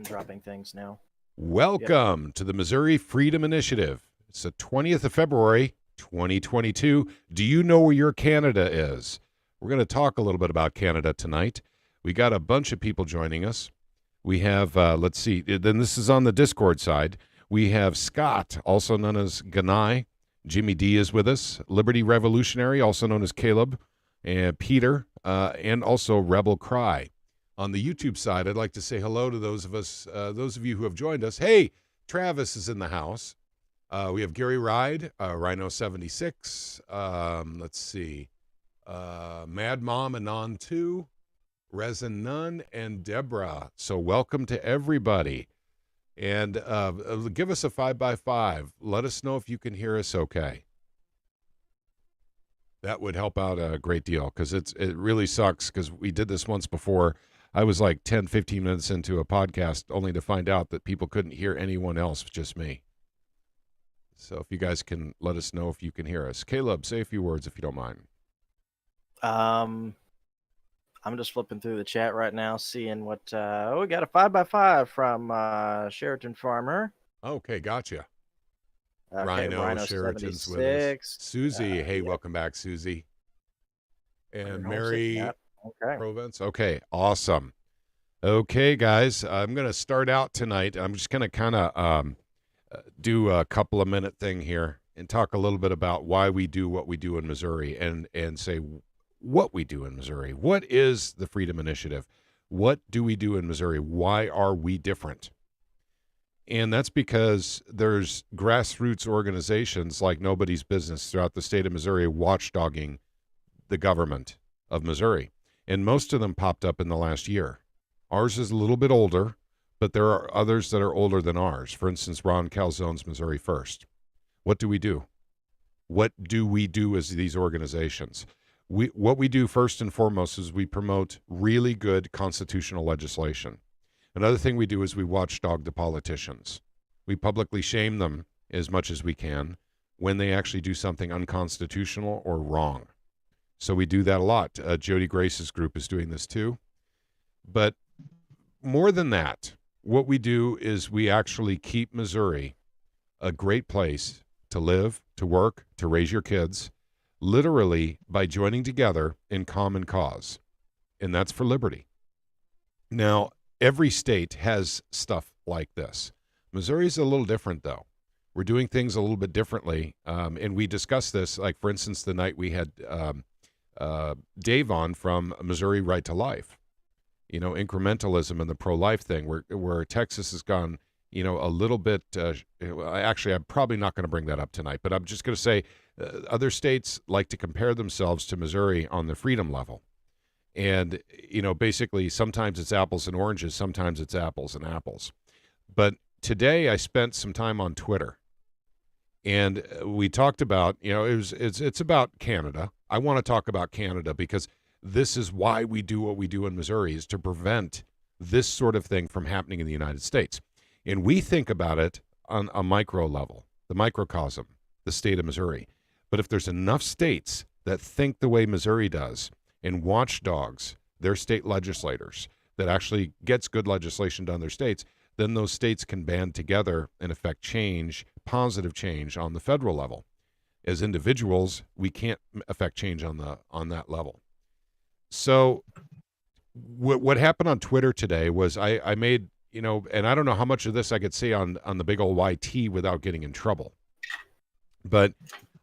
dropping things now. Welcome to the Missouri Freedom Initiative. It's the 20th of February, 2022. Do you know where your Canada is? We're going to talk a little bit about Canada tonight. We got a bunch of people joining us. We have, let's see, then this is on the Discord side. We have Scott, also known as Ganai. Jimmy D is with us. Liberty Revolutionary, also known as Caleb. And Peter, and also Rebel Cry. On the YouTube side, I'd like to say hello to those of you who have joined us. Hey, Travis is in the house. We have Gary Ride, Rhino76. Let's see. Mad Mom Anon 2, Resin Nun, and Deborah. So welcome to everybody. And give us a 5x5. Let us know if you can hear us okay. That would help out a great deal, because it really sucks, because we did this once before. I was like 10, 15 minutes into a podcast only to find out that people couldn't hear anyone else, just me. So if you guys can let us know if you can hear us. Caleb, say a few words if you don't mind. I'm just flipping through the chat right now, seeing what we got a 5x5 from Sheraton Farmer. Okay, gotcha. Okay, Rhino Sheraton's 76. with us. Susie, hey, welcome back, Susie. And Mary Provence. Okay, awesome. Okay, guys, I'm going to start out tonight. I'm just going to kind of do a couple of minute thing here and talk a little bit about why we do what we do in Missouri, and say what we do in Missouri. What is the Freedom Initiative? What do we do in Missouri? Why are we different? And that's because there's grassroots organizations like nobody's business throughout the state of Missouri watchdogging the government of Missouri. And most of them popped up in the last year. Ours is a little bit older, but there are others that are older than ours. For instance, Ron Calzone's Missouri First. What do we do? What do we do as these organizations? What we do first and foremost is we promote really good constitutional legislation. Another thing we do is we watchdog the politicians. We publicly shame them as much as we can when they actually do something unconstitutional or wrong. So we do that a lot. Jody Grace's group is doing this too. But more than that, what we do is we actually keep Missouri a great place to live, to work, to raise your kids, literally by joining together in common cause. And that's for liberty. Now, every state has stuff like this. Missouri's a little different, though. We're doing things a little bit differently, and we discussed this, like, for instance, the night we had Dave on from Missouri Right to Life. You know, incrementalism and the pro-life thing, where Texas has gone, you know, a little bit, actually, I'm probably not going to bring that up tonight, but I'm just going to say other states like to compare themselves to Missouri on the freedom level. And, you know, basically sometimes it's apples and oranges, sometimes it's apples and apples. But today I spent some time on Twitter, and we talked about, you know, it's about Canada. I want to talk about Canada because this is why we do what we do in Missouri, is to prevent this sort of thing from happening in the United States. And we think about it on a micro level, the microcosm, the state of Missouri. But if there's enough states that think the way Missouri does, and watchdogs their state legislators, that actually gets good legislation done in their states, then those states can band together and affect change, positive change on the federal level. As individuals, we can't affect change on that level. So what happened on Twitter today was I made, you know, and I don't know how much of this I could say on the big old YT without getting in trouble. But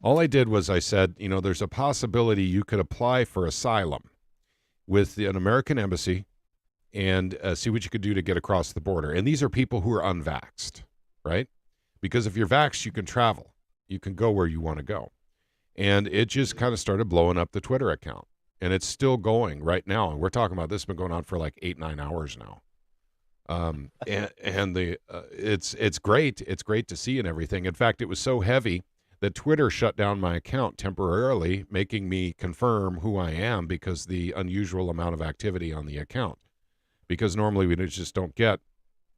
all I did was I said, you know, there's a possibility you could apply for asylum with an American embassy and see what you could do to get across the border. And these are people who are unvaxxed, right? Because if you're vaxxed, you can travel. You can go where you want to go. And it just kind of started blowing up the Twitter account. And it's still going right now. And we're talking about this has been going on for like 8-9 hours now. It's great. It's great to see and everything. In fact, it was so heavy that Twitter shut down my account temporarily, making me confirm who I am because the unusual amount of activity on the account. Because normally we just don't get,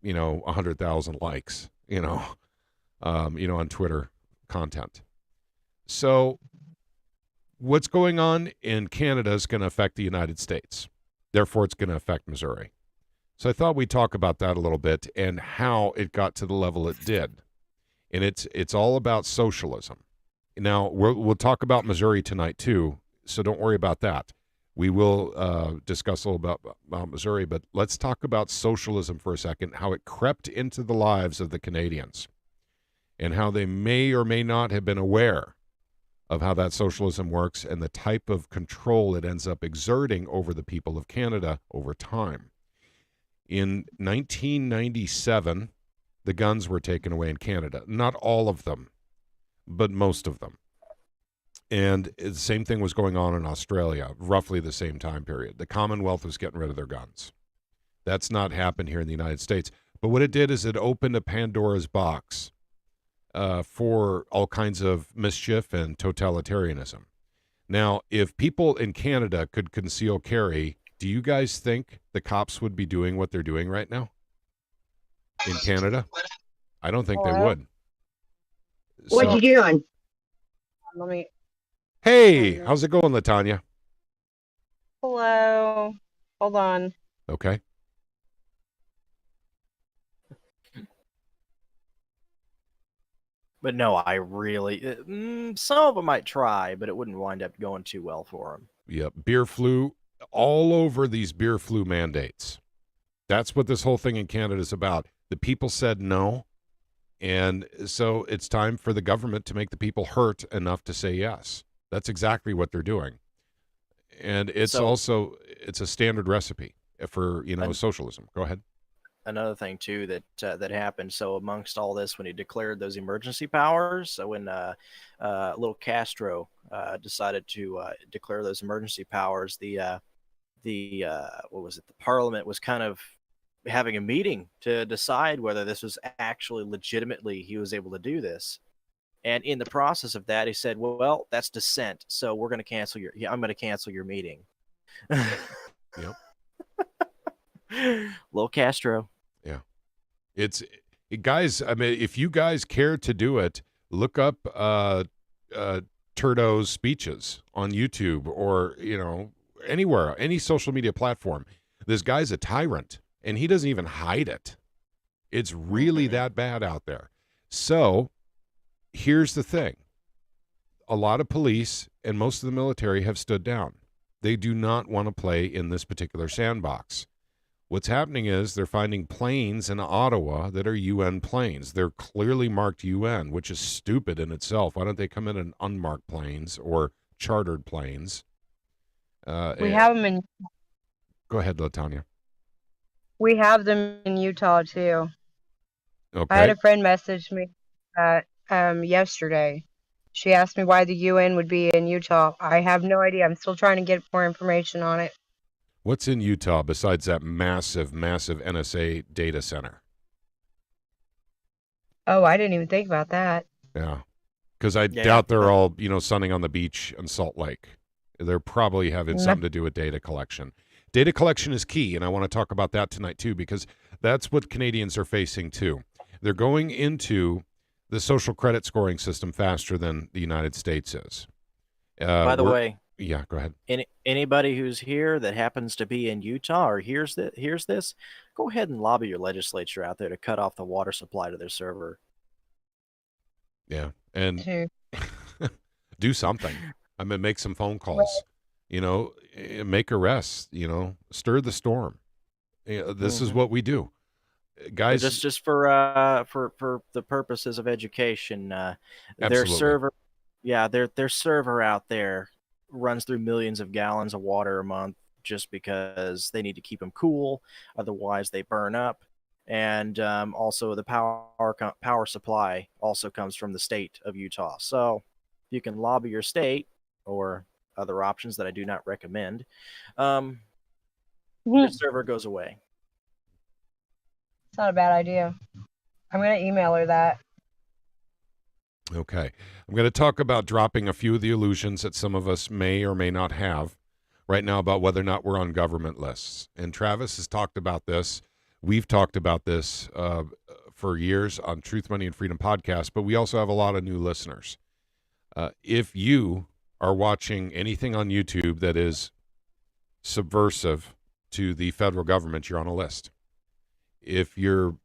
100,000 likes, on Twitter content. So what's going on in Canada is going to affect the United States. Therefore, it's going to affect Missouri. So I thought we'd talk about that a little bit and how it got to the level it did. And it's all about socialism. Now, we'll talk about Missouri tonight, too, so don't worry about that. We will discuss a little about Missouri, but let's talk about socialism for a second, how it crept into the lives of the Canadians, and how they may or may not have been aware of how that socialism works and the type of control it ends up exerting over the people of Canada over time. In 1997, the guns were taken away in Canada. Not all of them, but most of them. And the same thing was going on in Australia, roughly the same time period. The Commonwealth was getting rid of their guns. That's not happened here in the United States. But what it did is it opened a Pandora's box for all kinds of mischief and totalitarianism. Now, if people in Canada could conceal carry, do you guys think the cops would be doing what they're doing right now in Canada? I don't think they would. What you doing? Let me. Hey, how's it going, Latanya? Hello. Hold on. Okay. But no, I really, some of them might try, but it wouldn't wind up going too well for them. Yep. Beer flu, all over these beer flu mandates. That's what this whole thing in Canada is about. The people said no. And so it's time for the government to make the people hurt enough to say yes. That's exactly what they're doing. And it's it's a standard recipe for, socialism. Go ahead. Another thing too that happened. So amongst all this, when he declared those emergency powers, so when little Castro decided to declare those emergency powers, the Parliament was kind of having a meeting to decide whether this was actually legitimately he was able to do this. And in the process of that, he said, well, that's dissent. So we're going to cancel I'm going to cancel your meeting. Yep. Little Castro. Yeah. Guys, I mean, if you guys care to do it, look up Turdo's speeches on YouTube or, anywhere, any social media platform. This guy's a tyrant, and he doesn't even hide it. It's really that bad out there. So here's the thing. A lot of police and most of the military have stood down. They do not want to play in this particular sandbox. What's happening is they're finding planes in Ottawa that are UN planes. They're clearly marked UN, which is stupid in itself. Why don't they come in unmarked planes or chartered planes? We have them in. Go ahead, Latanya. We have them in Utah too. Okay. I had a friend message me yesterday. She asked me why the UN would be in Utah. I have no idea. I'm still trying to get more information on it. What's in Utah besides that massive, massive NSA data center? Oh, I didn't even think about that. Yeah. Because I doubt they're all, sunning on the beach in Salt Lake. They're probably having something to do with data collection. Data collection is key, and I want to talk about that tonight, too, because that's what Canadians are facing, too. They're going into the social credit scoring system faster than the United States is. By the way. Yeah, go ahead. Anybody who's here that happens to be in Utah or hears this, go ahead and lobby your legislature out there to cut off the water supply to their server. Yeah, and do something. I mean, make some phone calls. Make arrests. Stir the storm. This is what we do, guys. Just for the purposes of education, their server, their server out there runs through millions of gallons of water a month just because they need to keep them cool. Otherwise, they burn up. And also, the power supply also comes from the state of Utah. So you can lobby your state or other options that I do not recommend. The server goes away. It's not a bad idea. I'm going to email her that. Okay. I'm going to talk about dropping a few of the illusions that some of us may or may not have right now about whether or not we're on government lists. And Travis has talked about this. We've talked about this for years on Truth, Money, and Freedom podcast, but we also have a lot of new listeners. If you are watching anything on YouTube that is subversive to the federal government, you're on a list. if you're,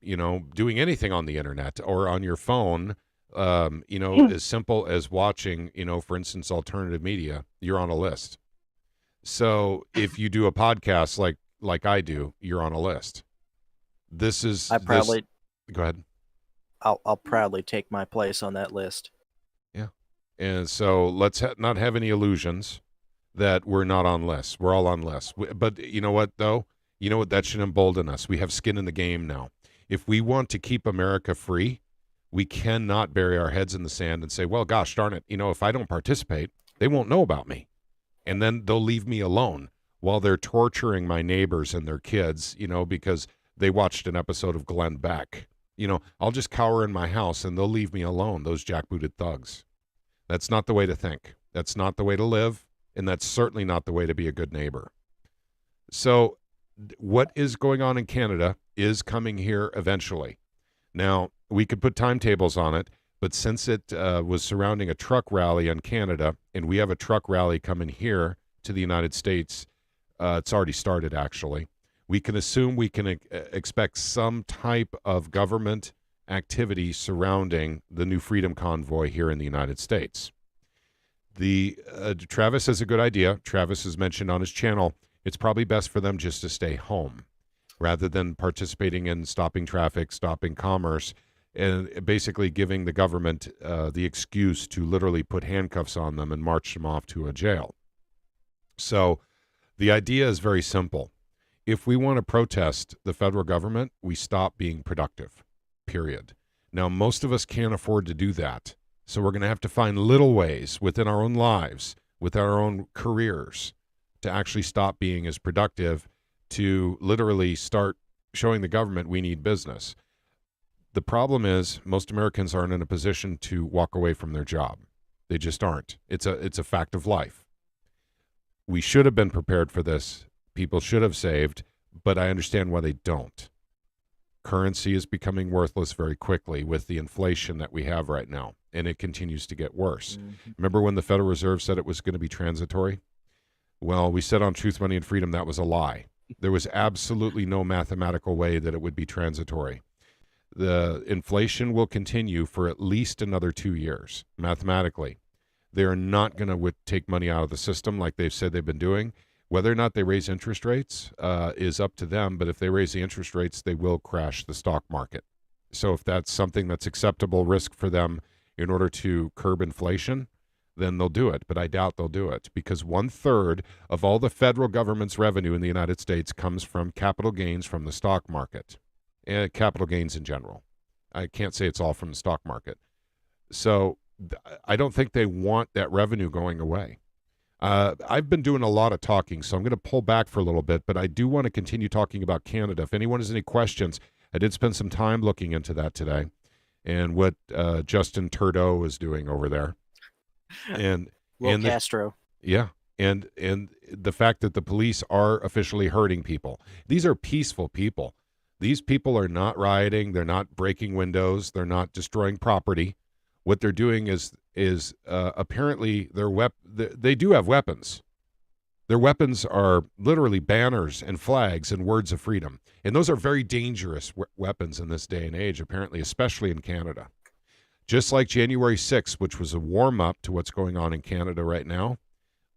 doing anything on the internet or on your phone, as simple as watching, for instance, alternative media, you're on a list. So if you do a podcast like I do, you're on a list. Go ahead. I'll proudly take my place on that list. Yeah. And so let's not have any illusions that we're not on lists. We're all on lists. But you know what, though? You know what? That should embolden us. We have skin in the game now. If we want to keep America free, we cannot bury our heads in the sand and say, well, gosh darn it, if I don't participate, they won't know about me. And then they'll leave me alone while they're torturing my neighbors and their kids, because they watched an episode of Glenn Beck. I'll just cower in my house and they'll leave me alone, those jackbooted thugs. That's not the way to think. That's not the way to live. And that's certainly not the way to be a good neighbor. So what is going on in Canada is coming here eventually. Now, we could put timetables on it, but since it was surrounding a truck rally in Canada, and we have a truck rally coming here to the United States, it's already started actually, we can assume we can expect some type of government activity surrounding the New Freedom Convoy here in the United States. Travis has a good idea. Travis has mentioned on his channel, it's probably best for them just to stay home rather than participating in stopping traffic, stopping commerce, and basically giving the government the excuse to literally put handcuffs on them and march them off to a jail. So the idea is very simple. If we want to protest the federal government, we stop being productive, period. Now, most of us can't afford to do that. So we're going to have to find little ways within our own lives, with our own careers, to actually stop being as productive, to literally start showing the government we need business. The problem is most Americans aren't in a position to walk away from their job. They just aren't. It's a fact of life. We should have been prepared for this. People should have saved, but I understand why they don't. Currency is becoming worthless very quickly with the inflation that we have right now, and it continues to get worse. Mm-hmm. Remember when the Federal Reserve said it was going to be transitory? Well, we said on Truth, Money, and Freedom that was a lie. There was absolutely no mathematical way that it would be transitory. The inflation will continue for at least another 2 years, mathematically. They're not going to take money out of the system like they've said they've been doing. Whether or not they raise interest rates is up to them, but if they raise the interest rates, they will crash the stock market. So if that's something that's acceptable risk for them in order to curb inflation, then they'll do it. But I doubt they'll do it because 1/3 of all the federal government's revenue in the United States comes from capital gains from the stock market and capital gains in general. I can't say it's all from the stock market. So I don't think they want that revenue going away. I've been doing a lot of talking, so I'm going to pull back for a little bit, but I do want to continue talking about Canada. If anyone has any questions, I did spend some time looking into that today and what Justin Trudeau is doing over there. And Castro. Yeah. And the fact that the police are officially hurting people. These are peaceful people. These people are not rioting. They're not breaking windows. They're not destroying property. What they're doing is apparently they do have weapons. Their weapons are literally banners and flags and words of freedom. And those are very dangerous weapons in this day and age, apparently, especially in Canada. Just like January 6th, which was a warm-up to what's going on in Canada right now,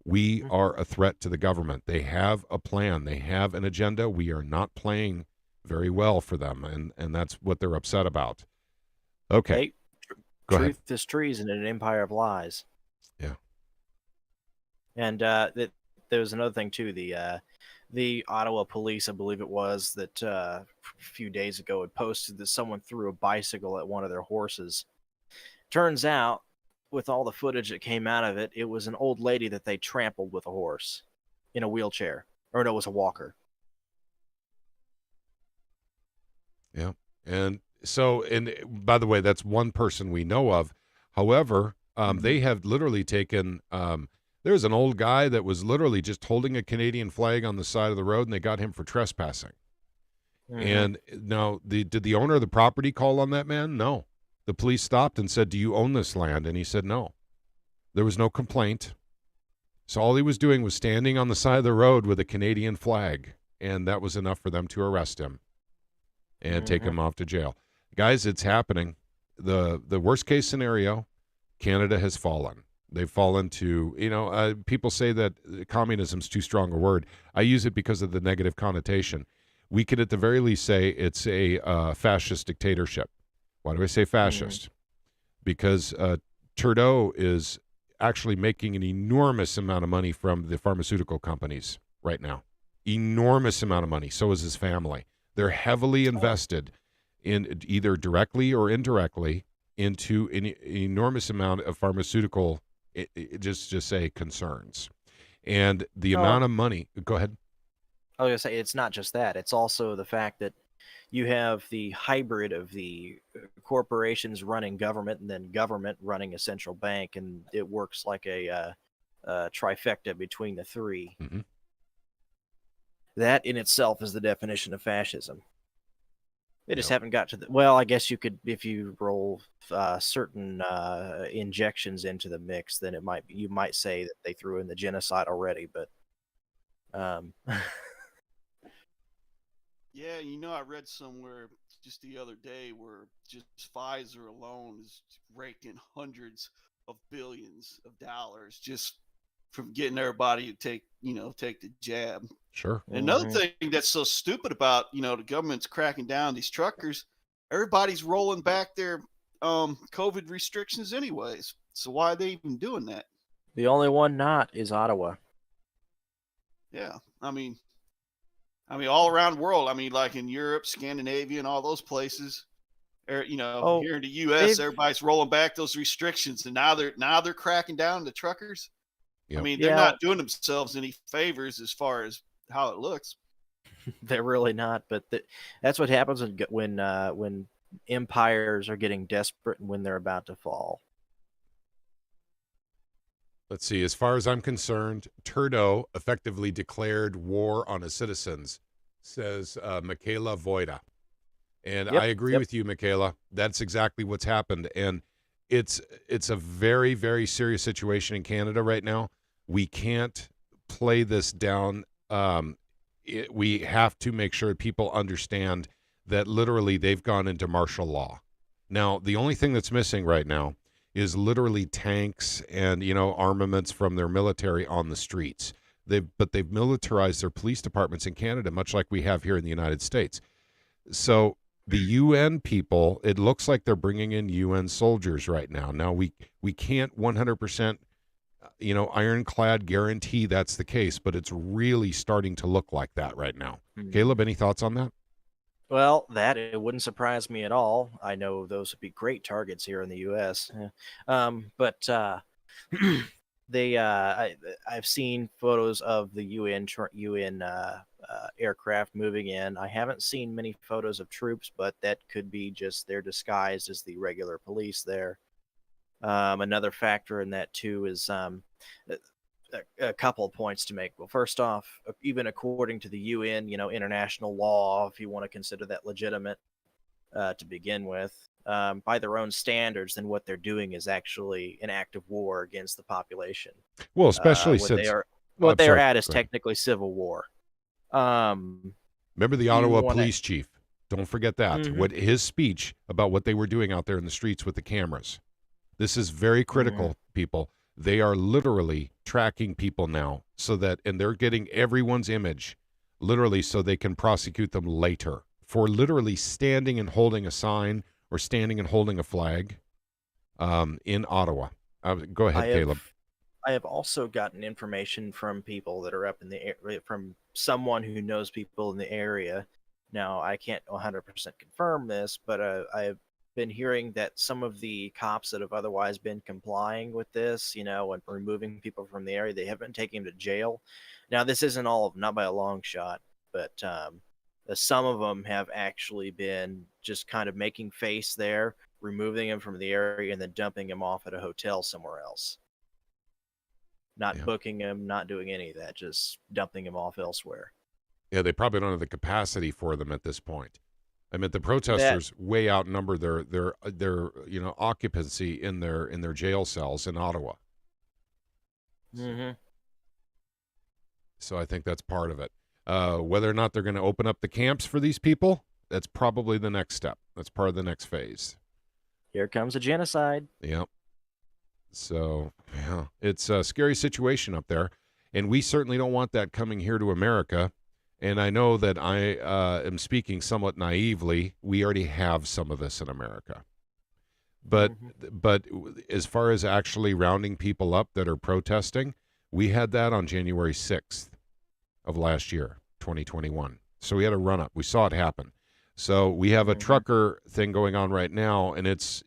we are a threat to the government. They have a plan. They have an agenda. We are not playing very well for them, and that's what they're upset about. Okay. Hey, Go truth ahead. is treason in an empire of lies. Yeah. And there was another thing, too. The Ottawa police, I believe it was, that a few days ago had posted that someone threw a bicycle at one of their horses. Turns out, with all the footage that came out of it, it was an old lady that they trampled with a horse in a wheelchair. Or no, it was a walker. Yeah. And so, and by the way, that's one person we know of. However, they have literally taken, there's an old guy that was literally just holding a Canadian flag on the side of the road, and they got him for trespassing. And now, did the owner of the property call on that man? No. The police stopped and said, "Do you own this land?" And he said no. There was no complaint. So all he was doing was standing on the side of the road with a Canadian flag, and that was enough for them to arrest him. and take them off to jail. Guys, it's happening. The worst case scenario, Canada has fallen. They've fallen to, people say that communism's too strong a word. I use it because of the negative connotation. We could at the very least say it's a fascist dictatorship. Why do I say fascist? Because Trudeau is actually making an enormous amount of money from the pharmaceutical companies right now. Enormous amount of money. So is his family. They're heavily invested in either directly or indirectly into an enormous amount of pharmaceutical, just say concerns. And the amount of money, go ahead. I was going to say, it's not just that. It's also the fact that you have the hybrid of the corporations running government and then government running a central bank, and it works like a trifecta between the three. That in itself is the definition of fascism. They just haven't got to the... Well, I guess you could, if you roll certain injections into the mix, then you might say that they threw in the genocide already, but... Yeah, I read somewhere just the other day where just Pfizer alone is raking hundreds of billions of dollars just from getting everybody to take the jab. Sure. And another thing that's so stupid about, the government's cracking down these truckers, everybody's rolling back their COVID restrictions anyways. So why are they even doing that? The only one not is Ottawa. Yeah. I mean, all around the world. I mean, like in Europe, Scandinavia, and all those places. Here in the U.S., everybody's rolling back those restrictions, and now they're cracking down on the truckers. Yep. I mean, they're not doing themselves any favors as far as how it looks. They're really not, but that's what happens when empires are getting desperate and when they're about to fall. Let's see. As far as I'm concerned, Trudeau effectively declared war on his citizens, says Michaela Voida. And I agree with you, Michaela. That's exactly what's happened. And it's a very, very serious situation in Canada right now. We can't play this down. We have to make sure people understand that literally they've gone into martial law. Now, the only thing that's missing right now is literally tanks and, armaments from their military on the streets. But they've militarized their police departments in Canada, much like we have here in the United States. So the UN people, it looks like they're bringing in UN soldiers right now. Now, we can't 100%, ironclad guarantee that's the case, but it's really starting to look like that right now. Caleb, any thoughts on that? Well, it wouldn't surprise me at all. I know those would be great targets here in the U.S. But I've seen photos of the UN aircraft moving in. I haven't seen many photos of troops, but that could be just they're disguised as the regular police there. Another factor in that too is a couple of points to make. Well, first off, even according to the UN, international law, if you want to consider that legitimate to begin with, by their own standards, then what they're doing is actually an act of war against the population. Well, especially since what they're at is technically civil war. Remember the Ottawa police chief? Don't forget that. What his speech about what they were doing out there in the streets with the cameras. This is very critical, people. They are literally tracking people now and they're getting everyone's image literally so they can prosecute them later for literally standing and holding a sign or standing and holding a flag in Ottawa. Go ahead, Caleb. I have also gotten information from people that are up in the area, from someone who knows people in the area. Now, I can't 100% confirm this, but I've been hearing that some of the cops that have otherwise been complying with this, and removing people from the area, they haven't taken them to jail. Now, this isn't all of them, not by a long shot, but some of them have actually been just kind of making face there, removing them from the area, and then dumping them off at a hotel somewhere else. Not booking them, not doing any of that, just dumping them off elsewhere. Yeah, they probably don't have the capacity for them at this point. I mean, the protesters way outnumber their occupancy in their jail cells in Ottawa. So I think that's part of it. Whether or not they're going to open up the camps for these people, That's probably the next step. That's part of the next phase. Here comes a genocide. Yep. So, yeah, it's a scary situation up there. And we certainly don't want that coming here to America. And I know that I am speaking somewhat naively. We already have some of this in America. But as far as actually rounding people up that are protesting, we had that on January 6th of last year, 2021. So we had a run-up. We saw it happen. So we have a trucker thing going on right now, and it's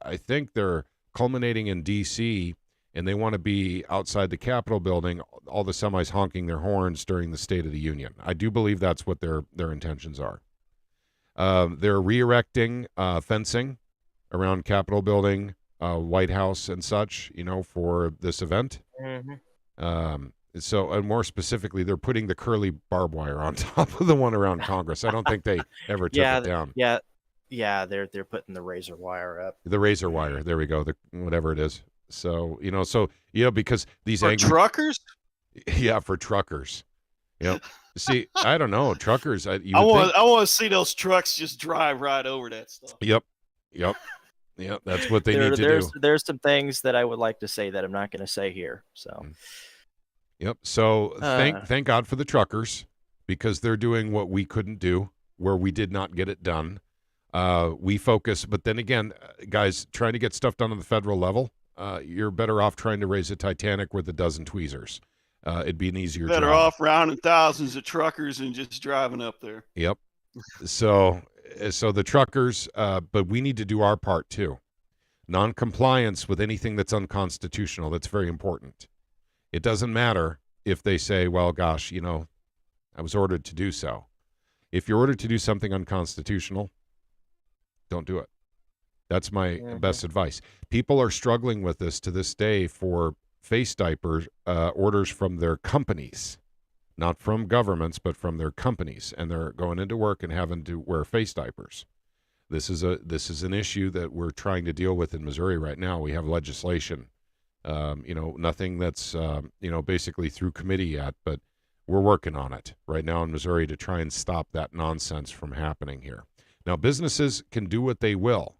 I think they're culminating in D.C., and they want to be outside the Capitol building, all the semis honking their horns during the State of the Union. I do believe that's what their intentions are. They're re-erecting fencing around Capitol building, White House and such, for this event. So, and more specifically, they're putting the curly barbed wire on top of the one around Congress. I don't think they ever took it down. Yeah, they're putting the razor wire up. The razor wire. There we go. Whatever it is. So, because these truckers? Yeah, for truckers. See, I don't know. Truckers. I want to see those trucks just drive right over that stuff. Yep. That's what they need to do. There's some things that I would like to say that I'm not going to say here. So. Yep. So thank God for the truckers, because they're doing what we couldn't do, where we did not get it done. We focus, but then again, guys, trying to get stuff done on the federal level, you're better off trying to raise a Titanic with a dozen tweezers. It'd be an easier job. Better off rounding thousands of truckers and just driving up there. Yep. So the truckers, but we need to do our part too. Non-compliance with anything that's unconstitutional, that's very important. It doesn't matter if they say, well, gosh, I was ordered to do so. If you're ordered to do something unconstitutional, don't do it. That's my best advice. People are struggling with this to this day for face diapers orders from their companies, not from governments, but from their companies. And they're going into work and having to wear face diapers. This is an issue that we're trying to deal with in Missouri right now. We have legislation. Nothing that's, basically through committee yet, but we're working on it right now in Missouri to try and stop that nonsense from happening here. Now, businesses can do what they will,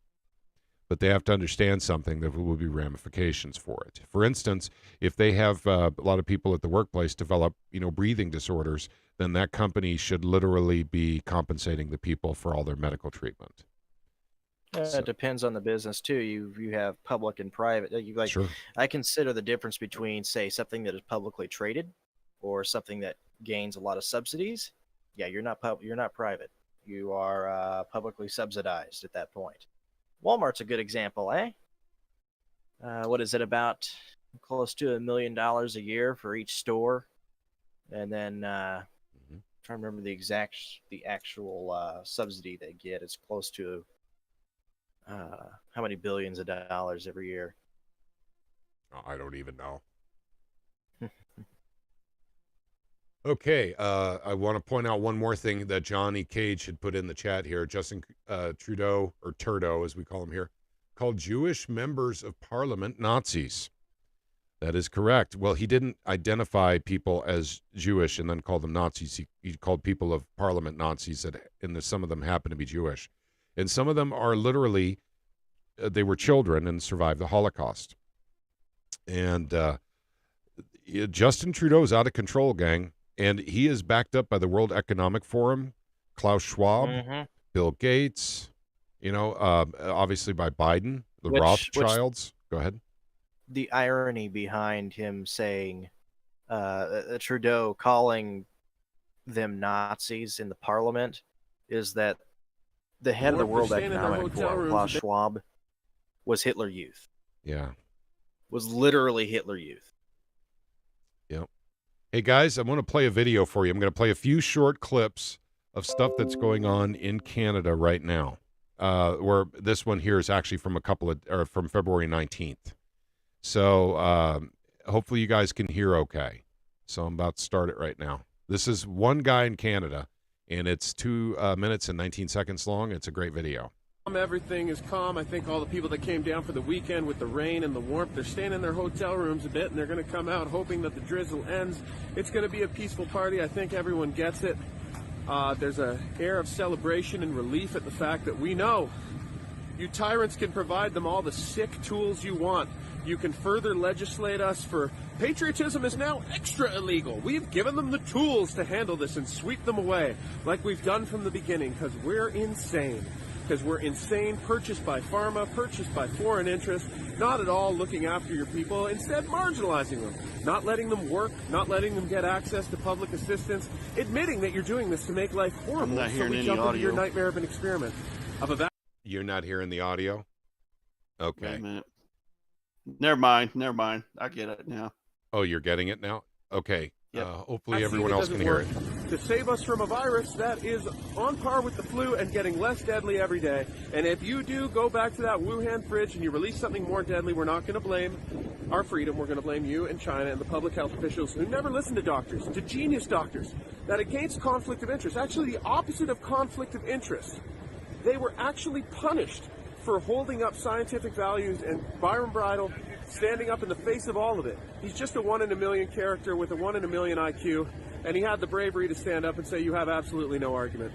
but they have to understand something, that there will be ramifications for it. For instance, if they have a lot of people at the workplace develop, breathing disorders, then that company should literally be compensating the people for all their medical treatment. It depends on the business too. You have public and private. Sure. I consider the difference between, say, something that is publicly traded or something that gains a lot of subsidies. Yeah, you're not private. You are publicly subsidized at that point. Walmart's a good example, eh? What is it, about close to $1 million a year for each store, and then trying to remember the actual subsidy they get. It's close to how many billions of dollars every year? I don't even know. Okay, I want to point out one more thing that Johnny Cage had put in the chat here. Justin Trudeau, or Turdo as we call him here, called Jewish members of parliament Nazis. That is correct. Well, he didn't identify people as Jewish and then call them Nazis. He called people of parliament Nazis, and some of them happen to be Jewish. And some of them are literally, they were children and survived the Holocaust. And Justin Trudeau's out of control, gang. And he is backed up by the World Economic Forum, Klaus Schwab, Bill Gates, obviously by Biden, the Rothschilds. Go ahead. The irony behind him saying, Trudeau calling them Nazis in the parliament, is that the head of the World Economic Forum, Klaus Schwab, was Hitler Youth. Yeah. Was literally Hitler Youth. Yep. Hey, guys, I'm going to play a video for you. I'm going to play a few short clips of stuff that's going on in Canada right now. Where this one here is actually from from February 19th. So hopefully you guys can hear okay. So I'm about to start it right now. This is one guy in Canada, and it's 2 minutes and 19 seconds long. It's a great video. Everything is calm. I think all the people that came down for the weekend with the rain and the warmth, they're staying in their hotel rooms a bit, and they're going to come out hoping that the drizzle ends. It's going to be a peaceful party. I think everyone gets it. There's an air of celebration and relief at the fact that we know you tyrants can provide them all the sick tools you want. You can further legislate us for patriotism is now extra illegal. We've given them the tools to handle this and sweep them away like we've done from the beginning because we're insane. Because we're insane, purchased by pharma, purchased by foreign interests, not at all looking after your people, instead marginalizing them, not letting them work, not letting them get access to public assistance, admitting that you're doing this to make life horrible. I'm not hearing so we any jump into audio. your nightmare of an experiment. You're not hearing the audio? Okay. Wait a minute. Never mind. I get it now. Oh, you're getting it now? Okay. Yep. Hopefully everyone else can hear it. To save us from a virus that is on par with the flu and getting less deadly every day. And if you do go back to that Wuhan fridge and you release something more deadly, we're not going to blame our freedom. We're going to blame you and China and the public health officials who never listen to doctors, to genius doctors, that against conflict of interest, actually the opposite of conflict of interest. They were actually punished for holding up scientific values, and Byron Bridle standing up in the face of all of it. He's just a 1 in a million character with a 1 in a million IQ, and he had the bravery to stand up and say, you have absolutely no argument.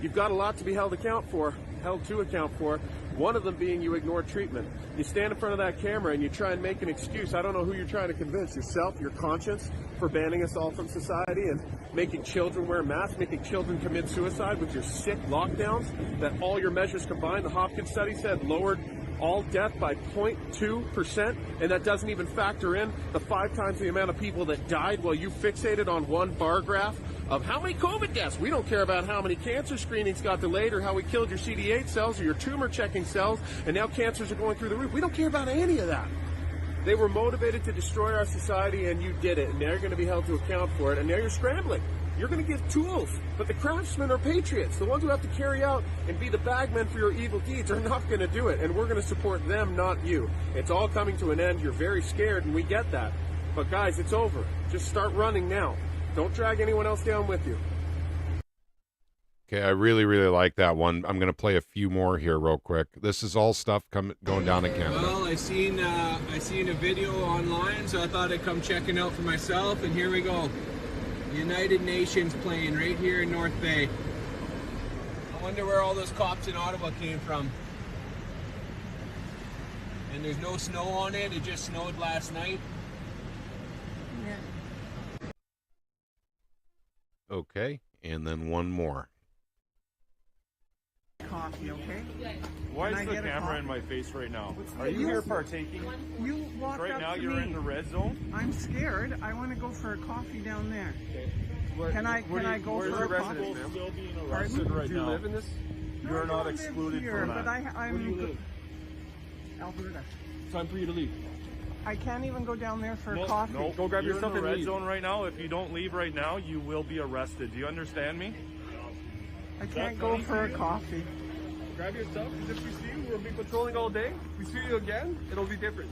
You've got a lot to be held to account for, one of them being you ignore treatment. You stand in front of that camera and you try and make an excuse. I don't know who you're trying to convince, yourself, your conscience, for banning us all from society and making children wear masks, making children commit suicide with your sick lockdowns that all your measures combined, the Hopkins study said, lowered all death by 0.2%, and that doesn't even factor in the 5 times the amount of people that died while you fixated on one bar graph of how many COVID deaths. We don't care about how many cancer screenings got delayed or how we killed your CD8 cells or your tumor checking cells, and now cancers are going through the roof. We don't care about any of that. They were motivated to destroy our society, and you did it, and now you're going to be held to account for it, and now you're scrambling. You're going to give tools, but the craftsmen are patriots. The ones who have to carry out and be the bagmen for your evil deeds are not going to do it, and we're going to support them, not you. It's all coming to an end. You're very scared, and we get that. But guys, it's over. Just start running now. Don't drag anyone else down with you. Okay, I really, really like that one. I'm going to play a few more here real quick. This is all stuff going down in Canada. Well, I seen a video online, so I thought I'd come checking out for myself, and here we go. United Nations plane right here in North Bay. I wonder where all those cops in Ottawa came from. And there's no snow on it. It just snowed last night. Yeah. Okay, and then one more. Coffee, okay? Why is the camera in my face right now? Are you here partaking? You walked right up now. to You're me. in the red zone. I'm scared. I want to go for a coffee down there. Okay. Can I go for a coffee? People still being arrested right Do you now. live in this? No, You're I not don't live excluded here, from that. but I'm Where do you live? Alberta. Time for you to leave. I can't even go down there for No, coffee. no. Go grab your You're stuff in the and red leave. zone right now. If you don't leave right now, you will be arrested. Do you understand me? I can't go for a coffee. Grab your stuff, because if we see you, we'll be patrolling all day. We see you again, it'll be different.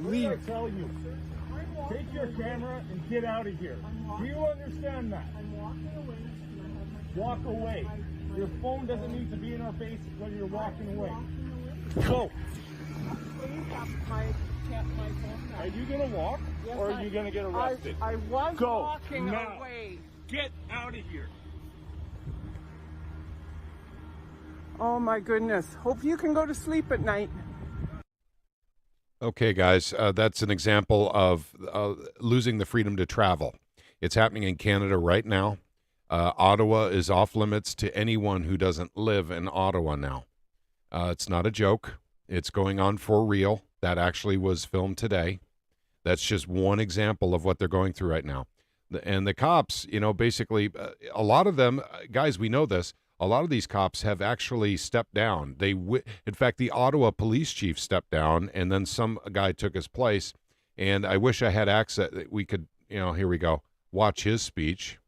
Leave. I tell you. Take your camera and get out of here. Do you understand that? I'm walking away. Walk away. Your phone doesn't need to be in our face when you're walking away. Go. My phone. Are you gonna walk, Yes, or are you gonna get arrested? I was Go walking now. away. Get out of here. Oh my goodness. Hope you can go to sleep at night. Okay, guys, that's an example of losing the freedom to travel. It's happening in Canada right now. Ottawa is off limits to anyone who doesn't live in Ottawa now. It's not a joke. It's going on for real. That actually was filmed today. That's just one example of what they're going through right now. And the cops, basically, a lot of them, guys, we know this, a lot of these cops have actually stepped down. In fact, the Ottawa police chief stepped down, and then some guy took his place. And I wish I had access. We could, here we go, watch his speech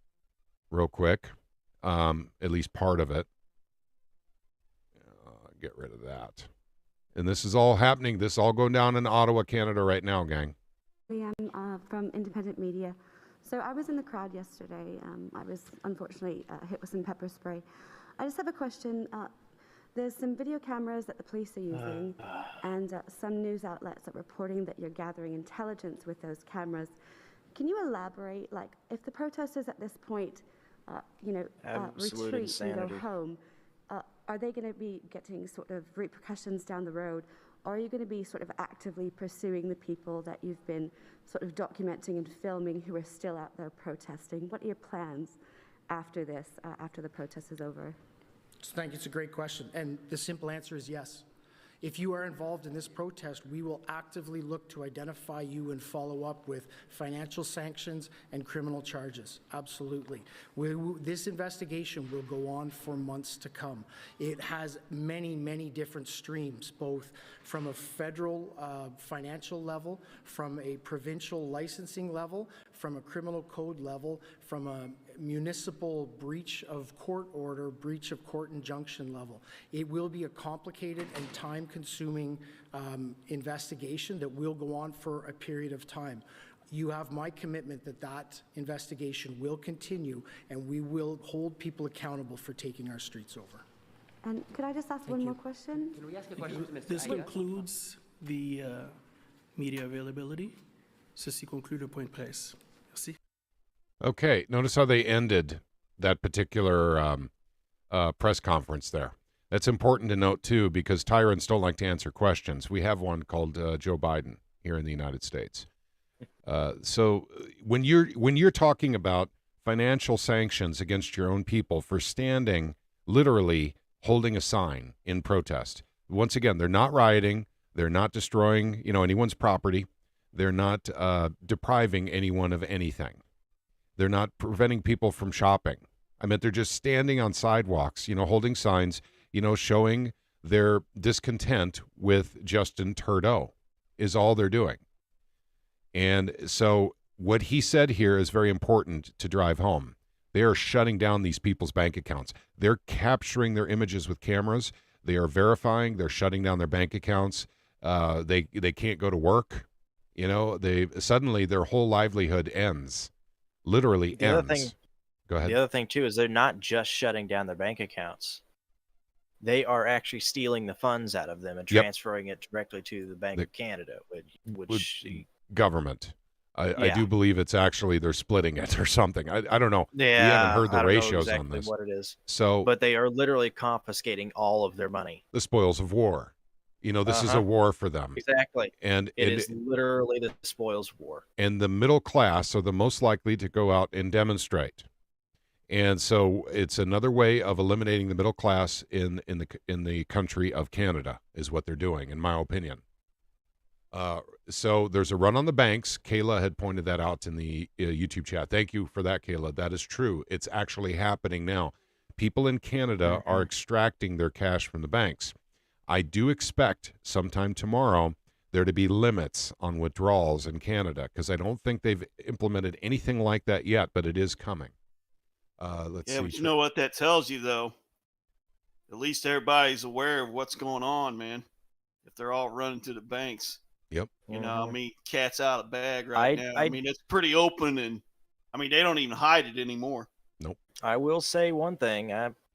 real quick, at least part of it. Get rid of that. And this is all happening. This is all going down in Ottawa, Canada right now, gang. I am from independent media. So I was in the crowd yesterday. I was unfortunately hit with some pepper spray. I just have a question. There's some video cameras that the police are using and some news outlets are reporting that you're gathering intelligence with those cameras. Can you elaborate, like, if the protesters at this point retreat insanity. and go home, are they going to be getting sort of repercussions down the road? Or are you going to be sort of actively pursuing the people that you've been sort of documenting and filming who are still out there protesting? What are your plans after this, after the protest is over? Thank you. It's a great question. And the simple answer is yes. If you are involved in this protest, we will actively look to identify you and follow up with financial sanctions and criminal charges. Absolutely. This investigation will go on for months to come. It has many, many different streams, both from a federal financial level, from a provincial licensing level, from a criminal code level, from a municipal breach of court order, breach of court injunction level. It will be a complicated and time-consuming investigation that will go on for a period of time. You have my commitment that that investigation will continue, and we will hold people accountable for taking our streets over. And could I just ask one more question? Can we ask a question to Mr. This Aida? concludes the media availability. Ceci conclut le point de presse. Merci. Okay, notice how they ended that particular press conference there. That's important to note, too, because tyrants don't like to answer questions. We have one called Joe Biden here in the United States. So when you're talking about financial sanctions against your own people for standing, literally holding a sign in protest, once again, they're not rioting, they're not destroying, anyone's property, they're not depriving anyone of anything. They're not preventing people from shopping. I mean, they're just standing on sidewalks, holding signs, showing their discontent with Justin Trudeau is all they're doing. And so what he said here is very important to drive home. They are shutting down these people's bank accounts. They're capturing their images with cameras. They are verifying. They're shutting down their bank accounts. They can't go to work. They suddenly their whole livelihood ends. Literally ends. Go ahead. The other thing, too, is they're not just shutting down their bank accounts. They are actually stealing the funds out of them and transferring it directly to the Bank of Canada, which government. I do believe it's actually they're splitting it or something. I don't know. Yeah, we haven't heard the ratios exactly on this. What it is. So, but they are literally confiscating all of their money. The spoils of war. This is a war for them. Exactly. And it is literally the spoils of war. And the middle class are the most likely to go out and demonstrate. And so it's another way of eliminating the middle class in the country of Canada is what they're doing, in my opinion. So there's a run on the banks. Kayla had pointed that out in the YouTube chat. Thank you for that, Kayla. That is true. It's actually happening now. People in Canada are extracting their cash from the banks. I do expect sometime tomorrow there to be limits on withdrawals in Canada because I don't think they've implemented anything like that yet, but it is coming. Let's see. But you know what that tells you, though? At least everybody's aware of what's going on, man. If they're all running to the banks. Yep. Cat's out of the bag right now. I mean, it's pretty open, and they don't even hide it anymore. Nope. I will say one thing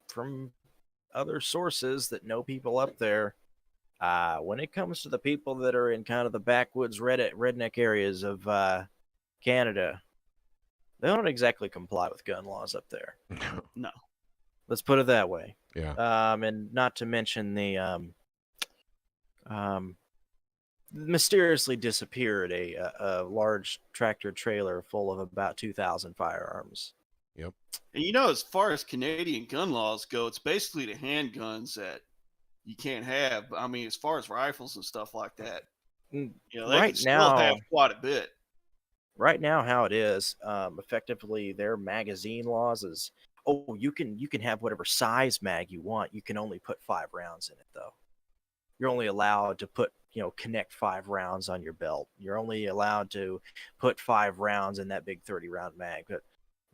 from other sources that know people up there. When it comes to the people that are in kind of the backwoods redneck areas of Canada, they don't exactly comply with gun laws up there. No. Let's put it that way. Yeah. And not to mention the mysteriously disappeared a large tractor trailer full of about 2,000 firearms. Yep. And as far as Canadian gun laws go, it's basically the handguns that you can't have. I mean, as far as rifles and stuff like that, they right can still now have quite a bit. Right now, how it is, effectively, their magazine laws is, you can have whatever size mag you want. You can only put 5 rounds in it, though. You're only allowed to put, connect 5 rounds on your belt. You're only allowed to put 5 rounds in that big 30-round mag. But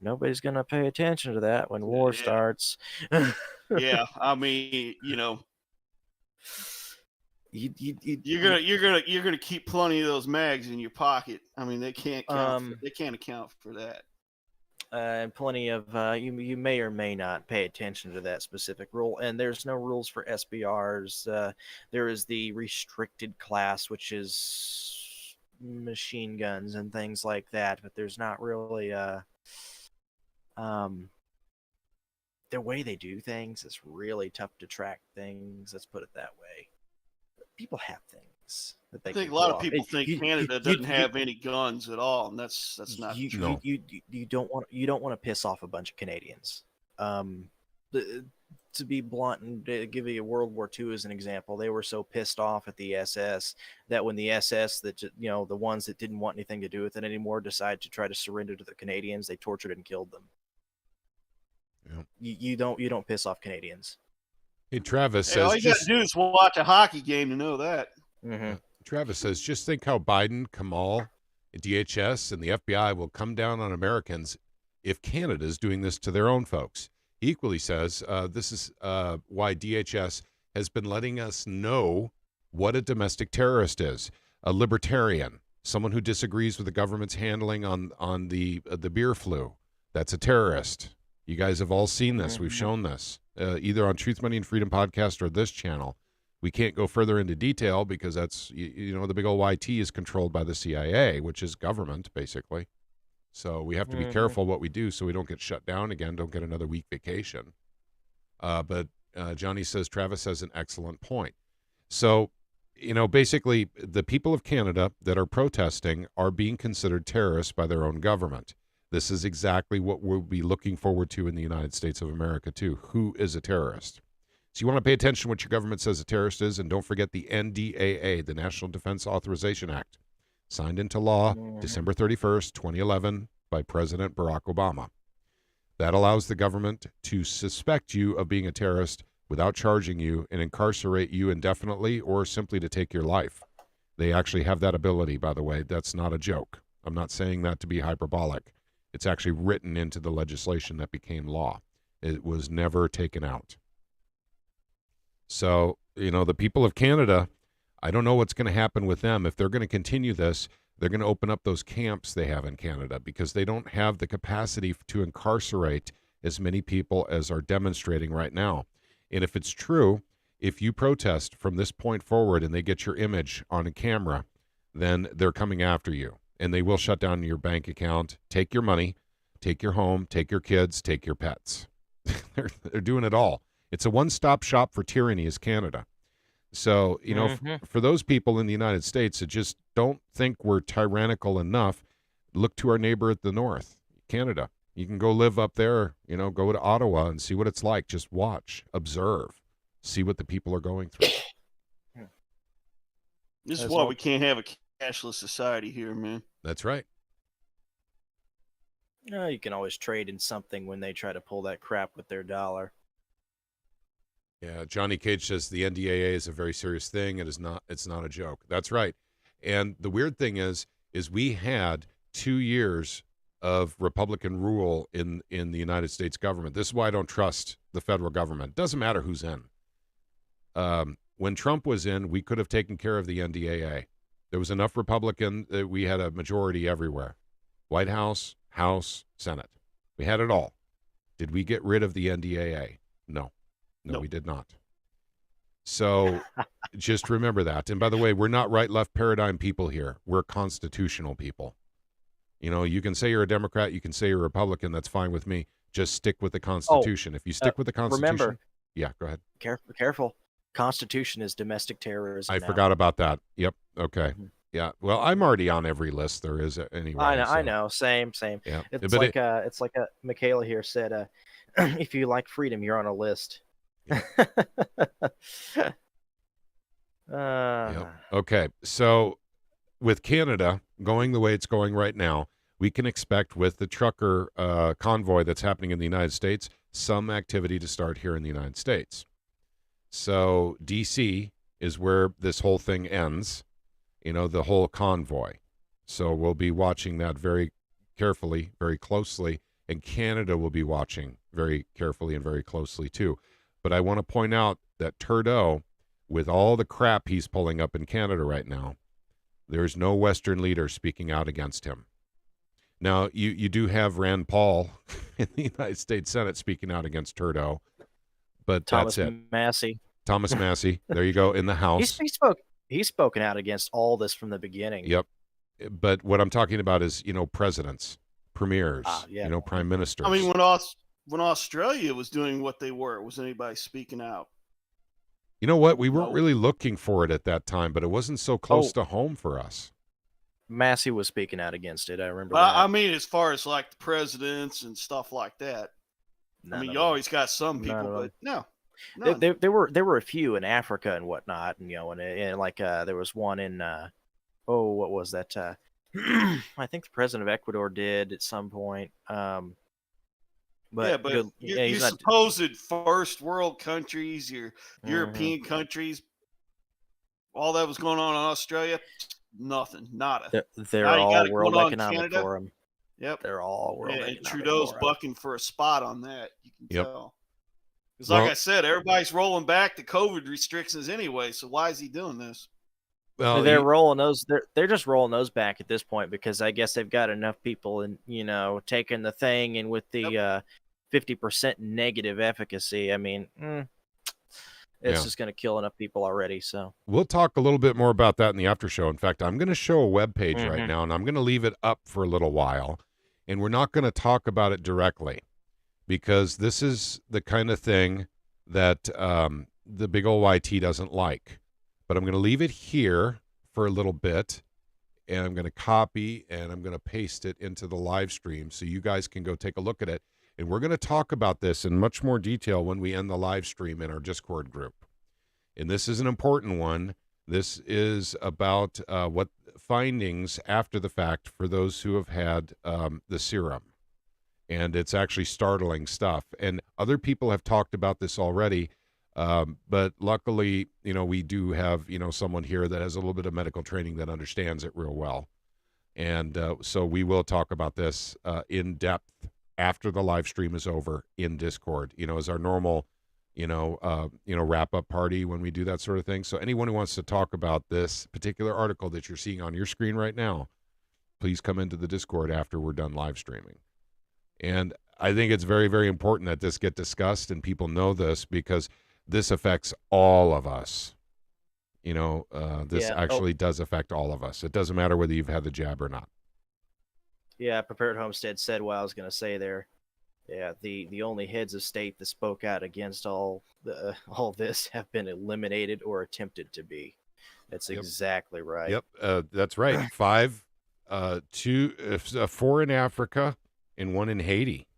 nobody's going to pay attention to that when war starts. Yeah, I mean, you're gonna keep plenty of those mags in your pocket. I mean, they can't account for that. And plenty of you may or may not pay attention to that specific rule. And there's no rules for SBRs. There is the restricted class, which is machine guns and things like that. But there's not really the way they do things is really tough to track things. Let's put it that way. People have things that they. I think a lot of people think Canada doesn't have any guns at all, and that's not true. You don't want to piss off a bunch of Canadians. To be blunt and give you World War II as an example, they were so pissed off at the SS that when the SS, the ones that didn't want anything to do with it anymore, decided to try to surrender to the Canadians, they tortured and killed them. Yeah. You don't piss off Canadians. Hey, Travis says, all you got to do is watch a hockey game to know that. Mm-hmm. Travis says, just think how Biden, Kamal, DHS, and the FBI will come down on Americans if Canada is doing this to their own folks. He equally says, this is why DHS has been letting us know what a domestic terrorist is. A libertarian, someone who disagrees with the government's handling on the beer flu. That's a terrorist. You guys have all seen this. We've shown this either on Truth, Money, and Freedom podcast or this channel. We can't go further into detail because that's, the big old YT is controlled by the CIA, which is government, basically. So we have to be careful what we do so we don't get shut down again, don't get another week vacation. But Johnny says, Travis has an excellent point. So, basically the people of Canada that are protesting are being considered terrorists by their own government. This is exactly what we'll be looking forward to in the United States of America, too. Who is a terrorist? So you want to pay attention to what your government says a terrorist is, and don't forget the NDAA, the National Defense Authorization Act, signed into law December 31st, 2011 by President Barack Obama. That allows the government to suspect you of being a terrorist without charging you and incarcerate you indefinitely or simply to take your life. They actually have that ability, by the way. That's not a joke. I'm not saying that to be hyperbolic. It's actually written into the legislation that became law. It was never taken out. So, the people of Canada, I don't know what's going to happen with them. If they're going to continue this, they're going to open up those camps they have in Canada because they don't have the capacity to incarcerate as many people as are demonstrating right now. And if it's true, if you protest from this point forward and they get your image on a camera, then they're coming after you. And they will shut down your bank account, take your money, take your home, take your kids, take your pets. They're doing it all. It's a one-stop shop for tyranny is Canada. So, for those people in the United States that just don't think we're tyrannical enough, look to our neighbor at the north, Canada. You can go live up there, go to Ottawa and see what it's like. Just watch, observe, see what the people are going through. This is why we can't have a cashless society here, man. That's right. You can always trade in something when they try to pull that crap with their dollar. Yeah, Johnny Cage says the NDAA is a very serious thing. It's not a joke. That's right. And the weird thing is we had 2 years of Republican rule in the United States government. This is why I don't trust the federal government. It doesn't matter who's in. When Trump was in, we could have taken care of the NDAA. There was enough Republican that we had a majority everywhere. White House, House, Senate. We had it all. Did we get rid of the NDAA? No. No, we did not. So just remember that. And by the way, we're not right-left paradigm people here. We're constitutional people. You can say you're a Democrat, you can say you're a Republican. That's fine with me. Just stick with the Constitution. If you stick with the Constitution. Remember, yeah, go ahead. Careful. Constitution is domestic terrorism. I forgot about that. Yep. Okay. Mm-hmm. Yeah. Well, I'm already on every list there is anyway. I know. Same. Yeah. It's like Michaela here said, if you like freedom, you're on a list. Yep. Okay. So with Canada going the way it's going right now, we can expect with the trucker convoy that's happening in the United States, some activity to start here in the United States. So DC is where this whole thing ends, the whole convoy. So we'll be watching that very carefully, very closely, and Canada will be watching very carefully and very closely too. But I want to point out that Trudeau, with all the crap he's pulling up in Canada right now, there's no Western leader speaking out against him. Now, you do have Rand Paul in the United States Senate speaking out against Trudeau, but that's it. Thomas Massey, there you go, in the House. He's spoken out against all this from the beginning. Yep. But what I'm talking about is, presidents, premiers, prime ministers. I mean, when Australia was doing what they were, was anybody speaking out? You know what? We weren't really looking for it at that time, but it wasn't so close to home for us. Massey was speaking out against it. I remember that. I mean, as far as like the presidents and stuff like that. I mean, you always got some people, but no. There were a few in Africa and whatnot, and and like there was one in what was that? I think the president of Ecuador did at some point. But you supposed first world countries, your European countries, all that was going on in Australia, nothing, nada. They're all World Economic Forum. Yep, they're all World Economic and Trudeau's Forum. bucking for a spot on that. You can tell. Because like I said, everybody's rolling back the COVID restrictions anyway. So why is he doing this? Well, they're rolling those. They're just rolling those back at this point because I guess they've got enough people and taking the thing and with the 50% negative efficacy. I mean, it's just going to kill enough people already. So we'll talk a little bit more about that in the after show. In fact, I'm going to show a web page right now, and I'm going to leave it up for a little while, and we're not going to talk about it directly because this is the kind of thing that the big old YT doesn't like. But I'm going to leave it here for a little bit, and I'm going to copy and I'm going to paste it into the live stream so you guys can go take a look at it. And we're going to talk about this in much more detail when we end the live stream in our Discord group. And this is an important one. This is about what findings after the fact for those who have had the serum. And it's actually startling stuff. And other people have talked about this already. But luckily, we do have, someone here that has a little bit of medical training that understands it real well. And so we will talk about this in depth after the live stream is over in Discord, as our normal, wrap up party when we do that sort of thing. So anyone who wants to talk about this particular article that you're seeing on your screen right now, please come into the Discord after we're done live streaming. And I think it's very, very important that this get discussed and people know this because this affects all of us. This actually does affect all of us. It doesn't matter whether you've had the jab or not. Yeah, Prepared Homestead said what I was going to say there. Yeah, the only heads of state that spoke out against all this have been eliminated or attempted to be. That's exactly right. Yep, that's right. 5, 4 in Africa and 1 in Haiti.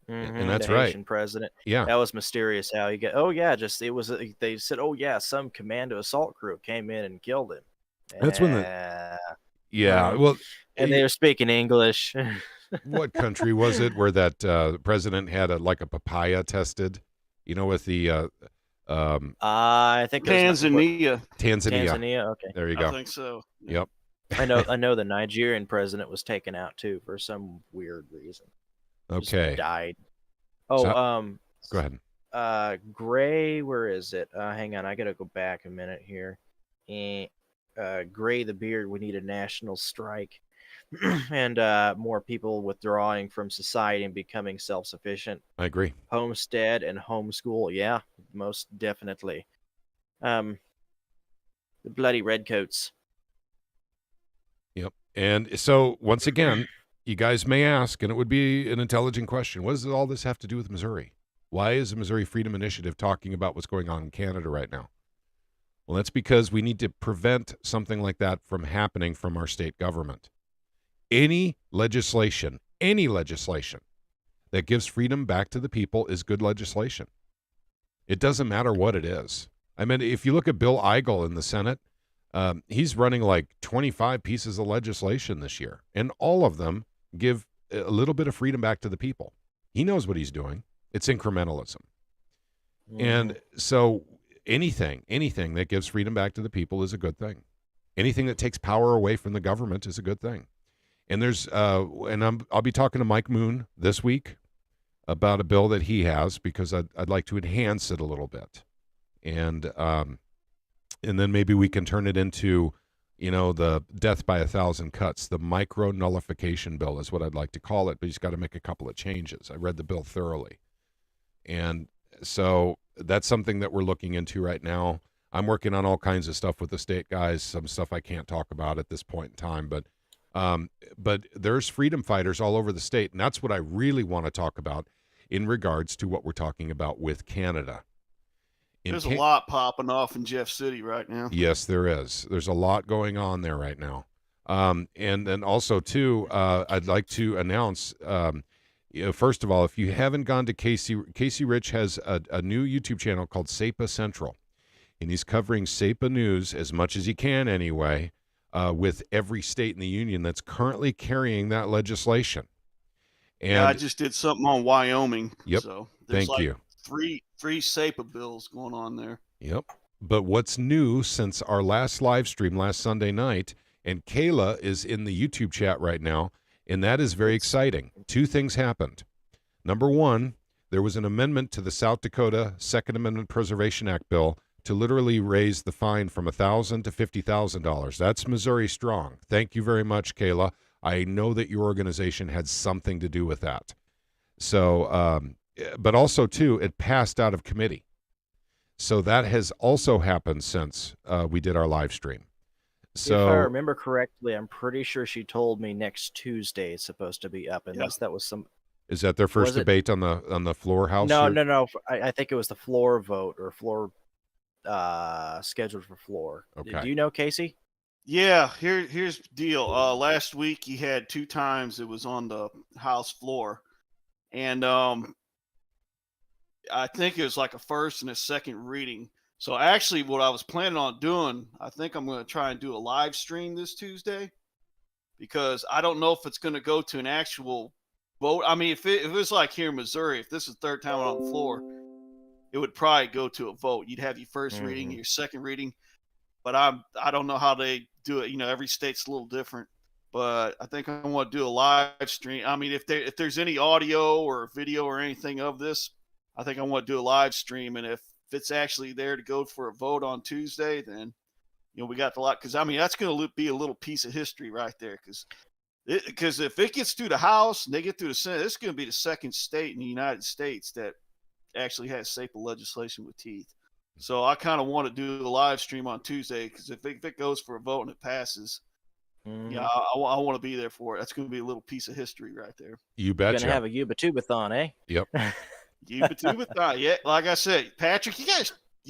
And that's the right. Haitian president. Yeah, that was mysterious. How he got? It was. They said, some commando assault crew came in and killed him. That's when well, and they were speaking English. What country was it where that president had a papaya tested? With the I think Tanzania. Tanzania. Okay, there you go. I think so. Yep. I know the Nigerian president was taken out too for some weird reason. Okay. Just died. Go ahead. Gray, where is it? Hang on, I gotta go back a minute here. Gray the Beard, we need a national strike. And more people withdrawing from society and becoming self-sufficient. I agree. Homestead and homeschool, yeah, most definitely. The bloody redcoats. Yep. And so, once again, you guys may ask, and it would be an intelligent question, what does all this have to do with Missouri? Why is the Missouri Freedom Initiative talking about what's going on in Canada right now? Well, that's because we need to prevent something like that from happening from our state government. Any legislation that gives freedom back to the people is good legislation. It doesn't matter what it is. I mean, if you look at Bill Eigel in the Senate, he's running like 25 pieces of legislation this year, and all of them give a little bit of freedom back to the people. He knows what he's doing. It's incrementalism. And so anything that gives freedom back to the people is a good thing. Anything that takes power away from the government is a good thing. And there's I'll be talking to Mike Moon this week about a bill that he has because I'd like to enhance it a little bit. And then maybe we can turn it into, the death by 1,000 cuts. The micro nullification bill is what I'd like to call it, but he's got to make a couple of changes. I read the bill thoroughly. And so that's something that we're looking into right now. I'm working on all kinds of stuff with the state guys, some stuff I can't talk about at this point in time, but there's freedom fighters all over the state. And that's what I really want to talk about in regards to what we're talking about with Canada. There's a lot popping off in Jeff City right now. Yes, there is. There's a lot going on there right now. And then also, too, I'd like to announce, first of all, if you haven't gone to Casey Rich has a new YouTube channel called SAPA Central. And he's covering SAPA news as much as he can anyway, with every state in the union that's currently carrying that legislation. And yeah, I just did something on Wyoming. Yep. So there's Thank you. Three SAPA bills going on there. Yep. But what's new since our last live stream last Sunday night, and Kayla is in the YouTube chat right now, and that is very exciting. Two things happened. Number one, there was an amendment to the South Dakota Second Amendment Preservation Act bill to literally raise the fine from $1,000 to $50,000. That's Missouri strong. Thank you very much, Kayla. I know that your organization had something to do with that. So, but also, too, it passed out of committee. So that has also happened since we did our live stream. So, if I remember correctly, I'm pretty sure she told me next Tuesday it's supposed to be up, unless that was some. Is that their first debate on the floor house? No. I think it was the floor vote or floor scheduled for floor. Okay. Do you know, Casey? Yeah, here's the deal. Last week he had 2 times it was on the House floor, and I think it was like a first and a second reading. So actually, what I was planning on doing, I think I'm going to try and do a live stream this Tuesday, because I don't know if it's going to go to an actual vote. I mean, if it was like here in Missouri, if this is the 3rd time on the floor, it would probably go to a vote. You'd have your first reading, your second reading. But I don't know how they do it. You know, every state's a little different. But I think I want to do a live stream. I mean, if there's any audio or video or anything of this, I think I want to do a live stream. And if it's actually there to go for a vote on Tuesday, then, you know, we got the lot. Because, I mean, that's going to be a little piece of history right there. Because if it gets through the House and they get through the Senate, it's going to be the 2nd state in the United States that actually has SAPA legislation with teeth. So I kind of want to do a live stream on Tuesday, because if it goes for a vote and it passes, yeah, I want to be there for it. That's going to be a little piece of history right there. You betcha. You're going to have a Yuba-Tubathon, eh? Yep. Yuba-Tubathon, yeah. Like I said, Patrick, you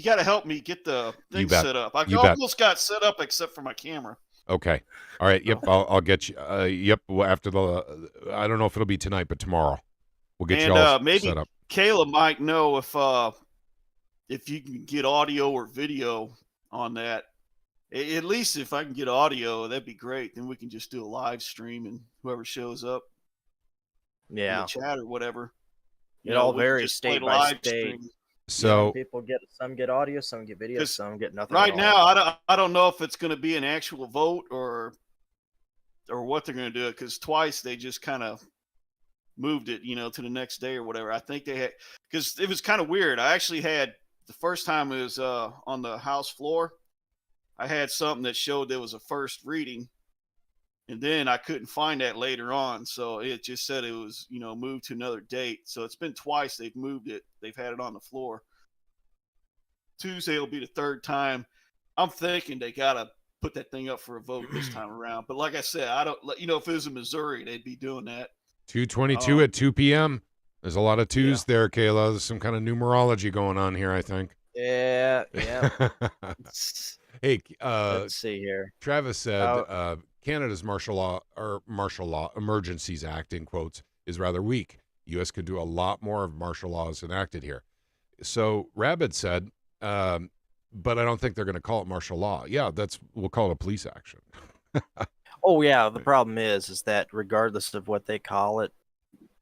got to help me get the thing set up. I almost got set up except for my camera. Okay. All right. Yep. I'll get you. Yep. Well, after I don't know if it'll be tonight, but tomorrow we'll get you all maybe set up. Kayla might know if you can get audio or video on that. At least if I can get audio, that'd be great. Then we can just do a live stream, and whoever shows up, in the chat or whatever. It all varies state by state. So some get audio, some get video, some get nothing. Right now, I don't know if it's going to be an actual vote or what they're going to do, because twice they just kind of moved it, you know, to the next day or whatever. I think they had, because it was kind of weird. I actually had, the first time it was on the House floor, I had something that showed there was a first reading, and then I couldn't find that later on. So it just said it was, you know, moved to another date. So it's been twice they've moved it. They've had it on the floor. Tuesday will be the 3rd time. I'm thinking they got to put that thing up for a vote this time around. But like I said, I don't, you know, if it was in Missouri, they'd be doing that. 2:22 at 2 p.m. There's a lot of twos there, Kayla. There's some kind of numerology going on here, I think. Yeah. Hey, let's see here. Travis said Canada's martial law emergencies act, in quotes, is rather weak. U.S. could do a lot more of martial laws enacted here. So Rabbit said, but I don't think they're going to call it martial law. Yeah, we'll call it a police action. Oh yeah, the problem is that regardless of what they call it,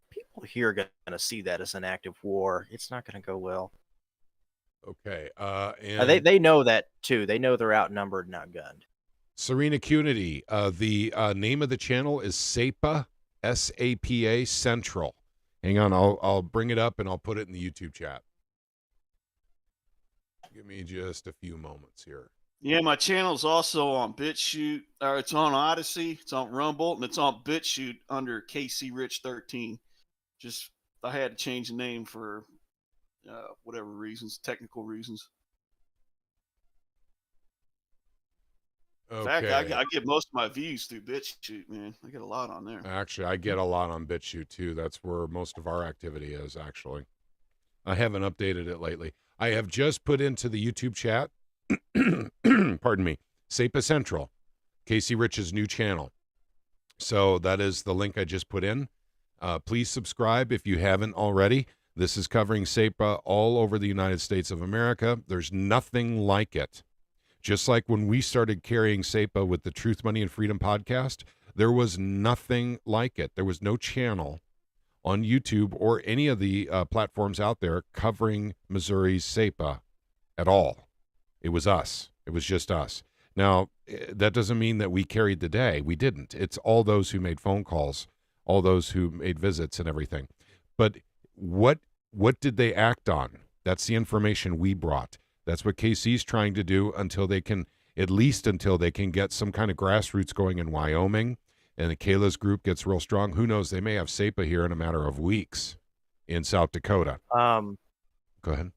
people here are going to see that as an act of war. It's not going to go well. Okay. And they know that too. They know they're outnumbered and outgunned. Serena Cunity, the name of the channel is SAPA, SAPA Central. Hang on, I'll bring it up and I'll put it in the YouTube chat. Give me just a few moments here. Yeah, my channel's also on BitChute, or it's on Odyssey, it's on Rumble, and it's on BitChute under KC Rich 13. Just, I had to change the name for whatever reasons, technical reasons. In fact, I get most of my views through BitChute, man. I get a lot on there. Actually, I get a lot on BitChute too. That's where most of our activity is, actually. I haven't updated it lately. I have just put into the YouTube chat, pardon me, SAPA Central, Casey Rich's new channel. So that is the link I just put in. Please subscribe if you haven't already. This is covering SAPA all over the United States of America. There's nothing like it. Just like when we started carrying SAPA with the Truth, Money, and Freedom podcast, there was nothing like it. There was no channel on YouTube or any of the platforms out there covering Missouri's SAPA at all. It was us. It was just us. Now, that doesn't mean that we carried the day. We didn't. It's all those who made phone calls, all those who made visits and everything. But what did they act on? That's the information we brought. That's what KC's trying to do until they can get some kind of grassroots going in Wyoming and Kayla's group gets real strong. Who knows? They may have SAPA here in a matter of weeks in South Dakota. Go ahead.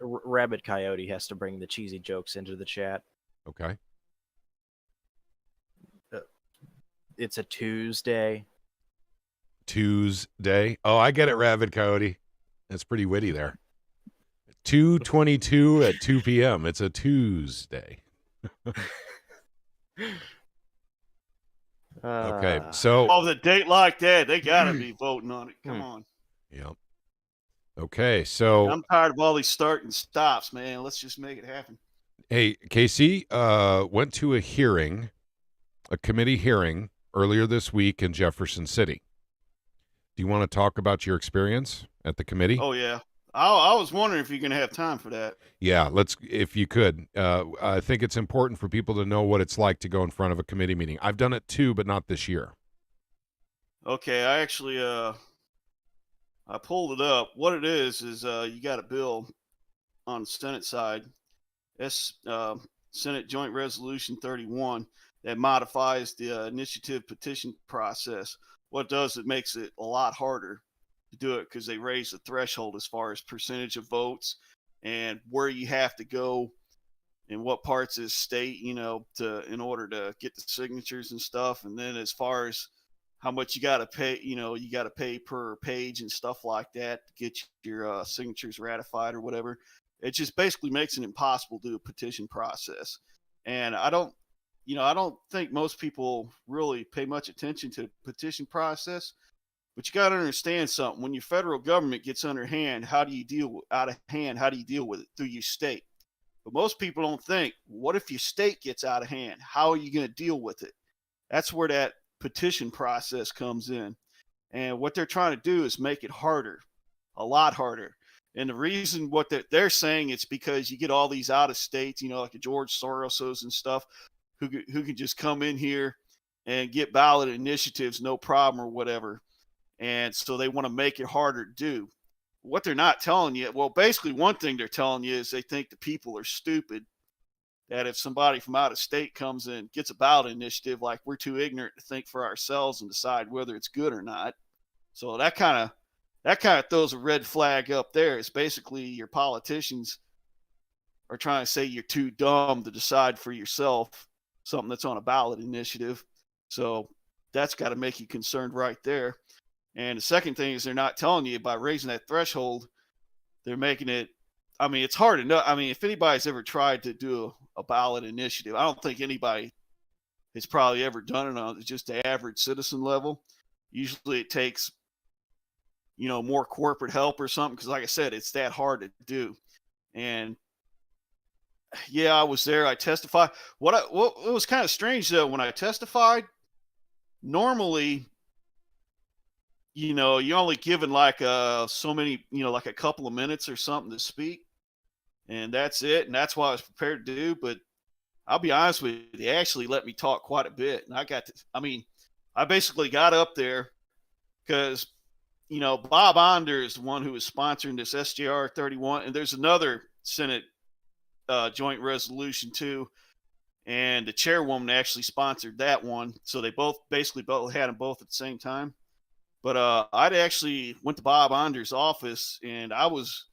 Rabid Coyote has to bring the cheesy jokes into the chat. Okay. It's a Tuesday. Tuesday. Oh, I get it, Rabid Coyote. That's pretty witty there. 2:22 at 2 p.m. It's a Tuesday. Okay, so the date like that, they gotta be voting on it. Come on. Yep. Okay, so I'm tired of all these start and stops, man. Let's just make it happen. Hey, Casey went to a committee hearing earlier this week in Jefferson City. Do you want to talk about your experience at the committee? Oh yeah. I was wondering if you're going to have time for that. Yeah, if you could. I think it's important for people to know what it's like to go in front of a committee meeting. I've done it too, but not this year. Okay, I actually, I pulled it up. What it is you got a bill on the Senate side, Senate Joint Resolution 31, that modifies the initiative petition process. What it does, it makes it a lot harder to do it because they raise the threshold as far as percentage of votes and where you have to go and what parts of the state, in order to get the signatures and stuff. And then as far as how much you got to pay, you got to pay per page and stuff like that to get your signatures ratified or whatever. It just basically makes it impossible to do a petition process. And I don't think most people really pay much attention to the petition process. But you got to understand something. When your federal government gets out of hand, how do you deal with it? Through your state. But most people don't think, what if your state gets out of hand? How are you going to deal with it? That's where that petition process comes in. And what they're trying to do is make it harder, a lot harder. And the reason what they're saying, it's because you get all these out of states, like the George Soroses and stuff, who can just come in here and get ballot initiatives, no problem or whatever. And so they want to make it harder to do. What they're not telling you, well, basically one thing they're telling you is they think the people are stupid, that if somebody from out of state comes in, gets a ballot initiative, like we're too ignorant to think for ourselves and decide whether it's good or not. So that kind of throws a red flag up there. It's basically your politicians are trying to say you're too dumb to decide for yourself something that's on a ballot initiative. So that's got to make you concerned right there. And the second thing is they're not telling you by raising that threshold, they're making it, it's hard to know. If anybody's ever tried to do a ballot initiative, I don't think anybody has probably ever done it on just the average citizen level. Usually it takes, more corporate help or something. Because like I said, it's that hard to do. And yeah, I was there. I testified. What was kind of strange though, when I testified, normally, you're only given like so many, like a couple of minutes or something to speak, and that's it. And that's what I was prepared to do. But I'll be honest with you, they actually let me talk quite a bit. And I basically got up there because, Bob Onder is the one who was sponsoring this SJR 31. And there's another Senate joint resolution too. And the chairwoman actually sponsored that one. So they both had them both at the same time. But I'd actually went to Bob Onder's office, and I was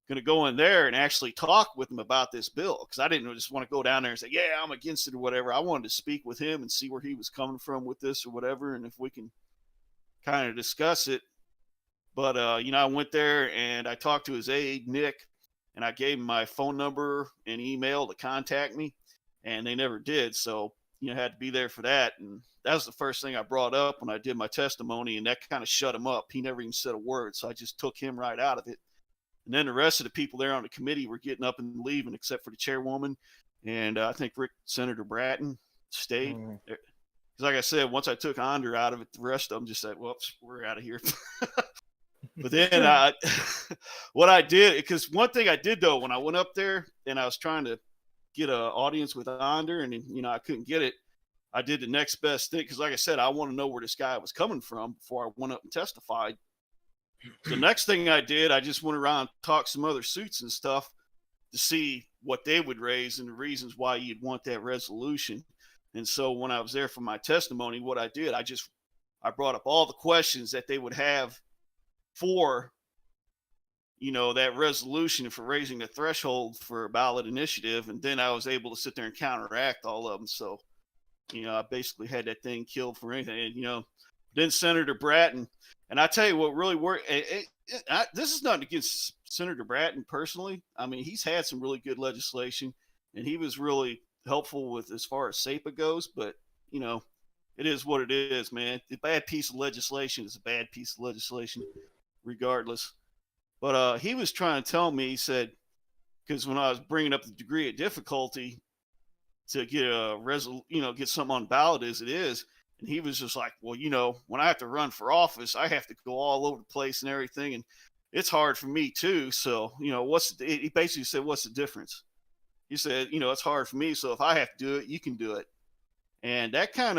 going to go in there and actually talk with him about this bill, because I didn't just want to go down there and say, yeah, I'm against it or whatever. I wanted to speak with him and see where he was coming from with this or whatever, and if we can kind of discuss it. But, I went there and I talked to his aide, Nick, and I gave him my phone number and email to contact me, and they never did. So, had to be there for that. And that was the first thing I brought up when I did my testimony, and that kind of shut him up. He never even said a word. So I just took him right out of it. And then the rest of the people there on the committee were getting up and leaving, except for the chairwoman. And I think Senator Bratton stayed. Because like I said, once I took Onder out of it, the rest of them just said, whoops, we're out of here. But then what I did, because one thing I did, though, when I went up there and I was trying to get an audience with Onder, and I couldn't get it, I did the next best thing, because like I said, I want to know where this guy was coming from before I went up and testified. The next thing I did, I just went around and talked some other suits and stuff to see what they would raise and the reasons why you'd want that resolution. And so when I was there for my testimony, what I did, I brought up all the questions that they would have for that resolution for raising the threshold for a ballot initiative, and then I was able to sit there and counteract all of them. So I basically had that thing killed for anything. And then Senator Bratton, and I tell you what really worked, this is not against Senator Bratton personally. I mean, he's had some really good legislation, and he was really helpful with as far as SAPA goes, but it is what it is, man. A bad piece of legislation is a bad piece of legislation regardless. But he was trying to tell me, he said, because when I was bringing up the degree of difficulty to get get something on ballot as it is, and he was just like, well, when I have to run for office, I have to go all over the place and everything, and it's hard for me too. So, he basically said, what's the difference? He said, it's hard for me, so if I have to do it, you can do it. And that's kind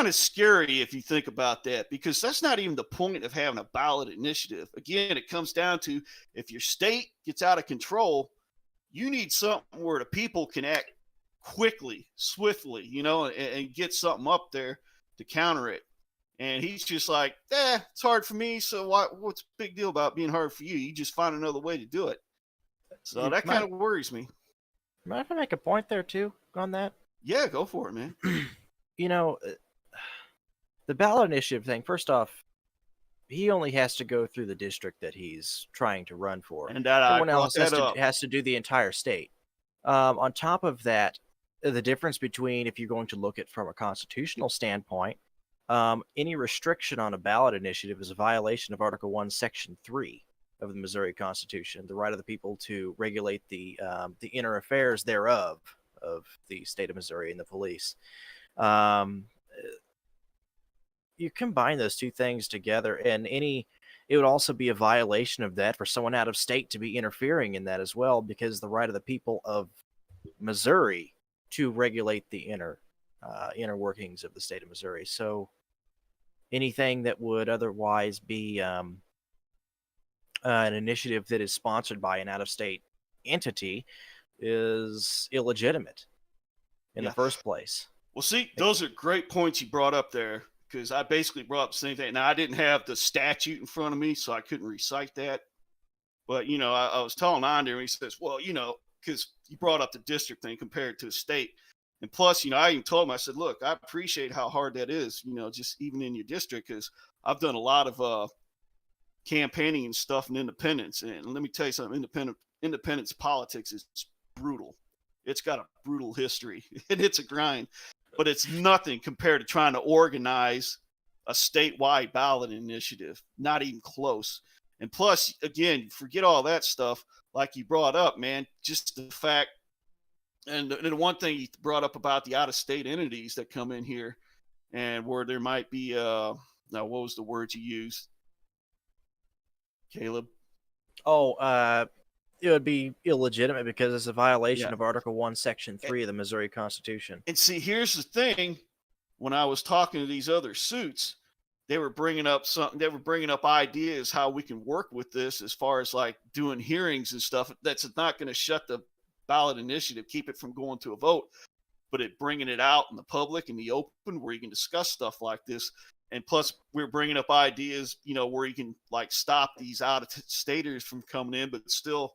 of scary if you think about that, because that's not even the point of having a ballot initiative. Again, it comes down to, if your state gets out of control, you need something where the people can act quickly, swiftly, and get something up there to counter it. And he's just like, it's hard for me, so what's the big deal about being hard for you? You just find another way to do it. So that kind of worries me. Might I make a point there too on that? Yeah, go for it, man. The ballot initiative thing, first off, he only has to go through the district that he's trying to run for. And everyone else has to do the entire state. On top of that, the difference between, if you're going to look at from a constitutional standpoint, any restriction on a ballot initiative is a violation of Article 1, Section 3 of the Missouri Constitution, the right of the people to regulate the inner affairs thereof of the state of Missouri and the police. You combine those two things together, and it would also be a violation of that for someone out of state to be interfering in that as well, because the right of the people of Missouri to regulate the inner workings of the state of Missouri. So anything that would otherwise be an initiative that is sponsored by an out-of-state entity is illegitimate in the first place. Well, see, those are great points you brought up there, because I basically brought up the same thing. Now, I didn't have the statute in front of me, so I couldn't recite that. But, I was telling Onder, and he says, well, because you brought up the district thing compared to the state. And plus, I even told him, I said, look, I appreciate how hard that is, just even in your district, because I've done a lot of campaigning and stuff in independence. And let me tell you something, independence politics is brutal. It's got a brutal history, and it's a grind. But it's nothing compared to trying to organize a statewide ballot initiative. Not even close. And plus, again, forget all that stuff like you brought up, man. Just the fact, and the one thing you brought up about the out-of-state entities that come in here, and where there might be, now what was the word you used, Caleb? It would be illegitimate because it's a violation of Article 1, Section 3 of the Missouri Constitution. And see, here's the thing. When I was talking to these other suits, they were bringing up ideas how we can work with this as far as like doing hearings and stuff. That's not going to shut the ballot initiative, keep it from going to a vote, but bringing it out in the public, in the open, where you can discuss stuff like this. And plus, we're bringing up ideas, where you can like stop these out-of-staters from coming in, but still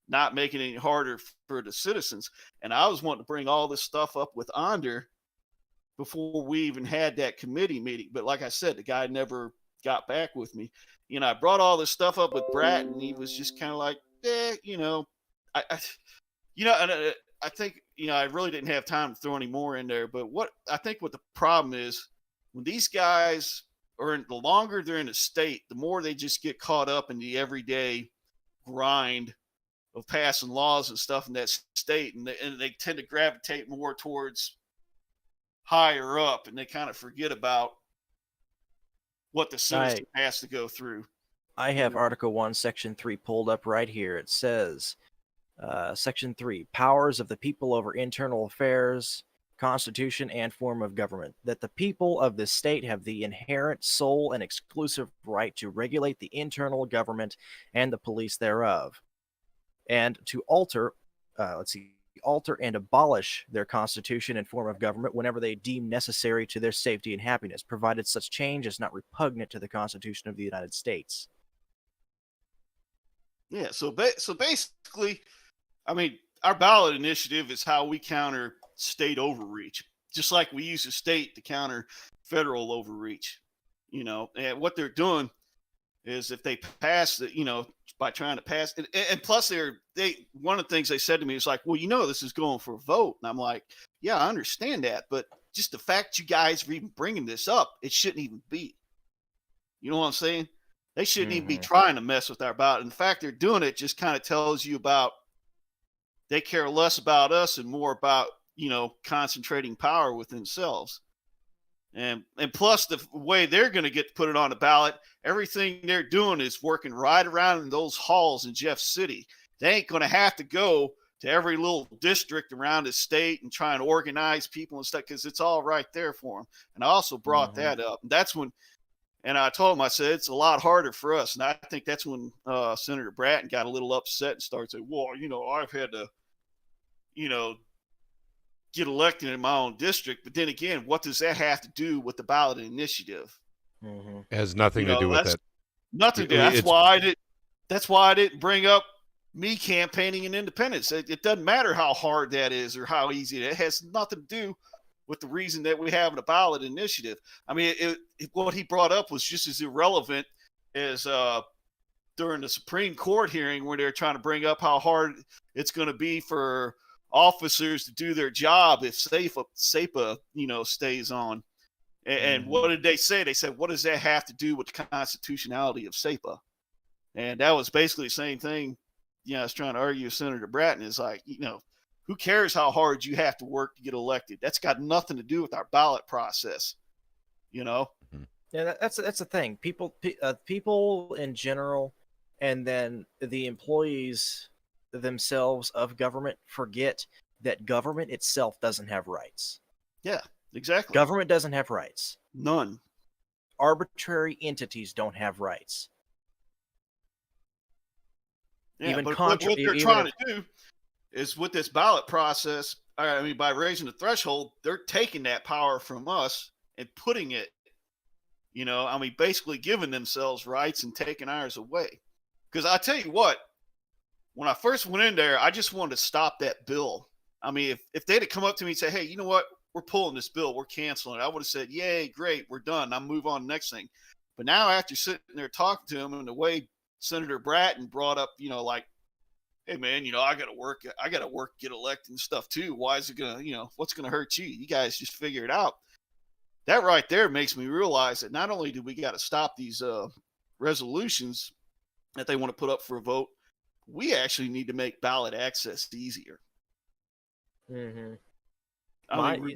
not making it any harder for the citizens. And I was wanting to bring all this stuff up with Onder before we even had that committee meeting. But like I said, the guy never got back with me. I brought all this stuff up with Brat, and he was just kind of like, I think, I really didn't have time to throw any more in there. But what the problem is, when these guys the longer they're in a state, the more they just get caught up in the everyday grind of passing laws and stuff in that state. And they tend to gravitate more towards higher up, and they kind of forget about what the citizen has to go through. I have Article 1, Section 3 pulled up right here. It says, Section 3, powers of the people over internal affairs, constitution, and form of government, that the people of the state have the inherent sole and exclusive right to regulate the internal government and the police thereof, and to alter and abolish their constitution and form of government whenever they deem necessary to their safety and happiness, provided such change is not repugnant to the Constitution of the United States. Yeah, so basically, I mean, our ballot initiative is how we counter state overreach, just like we use the state to counter federal overreach. And what they're doing is, if they pass the, by trying to pass it, and plus one of the things they said to me is like, well, this is going for a vote. And I'm like, yeah, I understand that, but just the fact you guys are even bringing this up, it shouldn't even be. You know what I'm saying? They shouldn't even be trying to mess with our ballot. And the fact they're doing it just kind of tells you about, they care less about us and more about, concentrating power within themselves. And plus, the way they're going to get to put it on the ballot, everything they're doing is working right around in those halls in Jeff City. They ain't going to have to go to every little district around the state and try and organize people and stuff, because it's all right there for them. And I also brought that up. And that's when, and I told him, I said, it's a lot harder for us. And I think that's when Senator Bratton got a little upset and started saying, well, I've had to, get elected in my own district. But then again, what does that have to do with the ballot initiative? It has nothing to do with that. Nothing to do. That's why I didn't bring up me campaigning in independence. It doesn't matter how hard that is or how easy it is. It has nothing to do with the reason that we have a ballot initiative. I mean, what he brought up was just as irrelevant as during the Supreme Court hearing, where they're trying to bring up how hard it's going to be for officers to do their job if SAPA, stays on. And what did they say? They said, what does that have to do with the constitutionality of SAPA? And that was basically the same thing. I was trying to argue with Senator Bratton. Is like, who cares how hard you have to work to get elected? That's got nothing to do with our ballot process. Yeah, that's the thing. People in general, and then the employees themselves of government forget that government itself doesn't have rights. Yeah, exactly. Government doesn't have rights. None. Arbitrary entities don't have rights. Yeah, but what they're trying to do is, with this ballot process, by raising the threshold, they're taking that power from us and putting it, basically giving themselves rights and taking ours away. Because I tell you what, when I first went in there, I just wanted to stop that bill. I mean, if they'd have come up to me and said, hey, you know what? We're pulling this bill. We're canceling it. I would have said, yay, great. We're done. I'll move on to the next thing. But now, after sitting there talking to him, and the way Senator Bratton brought up, like, hey, man, I got to work, get elected and stuff too. Why is it going to, what's going to hurt you? You guys just figure it out. That right there makes me realize that not only do we got to stop these resolutions that they want to put up for a vote, we actually need to make ballot access easier. We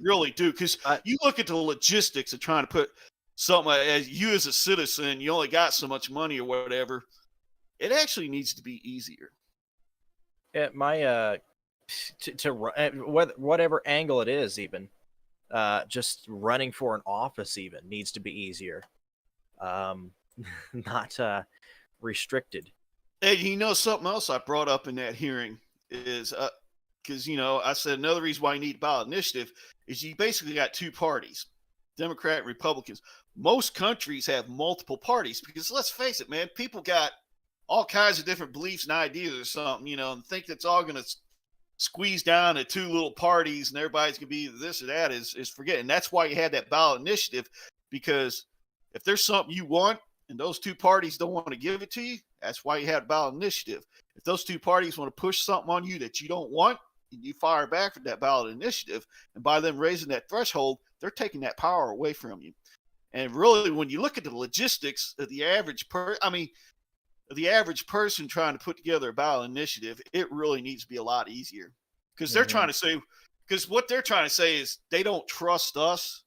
really do, because you look at the logistics of trying to put something, as you as a citizen, you only got so much money or whatever. It actually needs to be easier. Whatever angle it is, even just running for an office even needs to be easier, not restricted. Hey, something else I brought up in that hearing is because I said another reason why you need a ballot initiative is you basically got two parties, Democrat and Republicans. most countries have multiple parties, because let's face it, man, people got all kinds of different beliefs and ideas or something, you know, and think that's all going to squeeze down at two little parties and everybody's going to be this or that is forgetting. That's why you had that ballot initiative, because if there's something you want and those two parties don't want to give it to you, that's why you had a ballot initiative. If those two parties want to push something on you that you don't want, you fire back with that ballot initiative. And by them raising that threshold, they're taking that power away from you. And really, when you look at the logistics of the average the average person trying to put together a ballot initiative, it really needs to be a lot easier, because they're trying to say, because what they're trying to say is they don't trust us.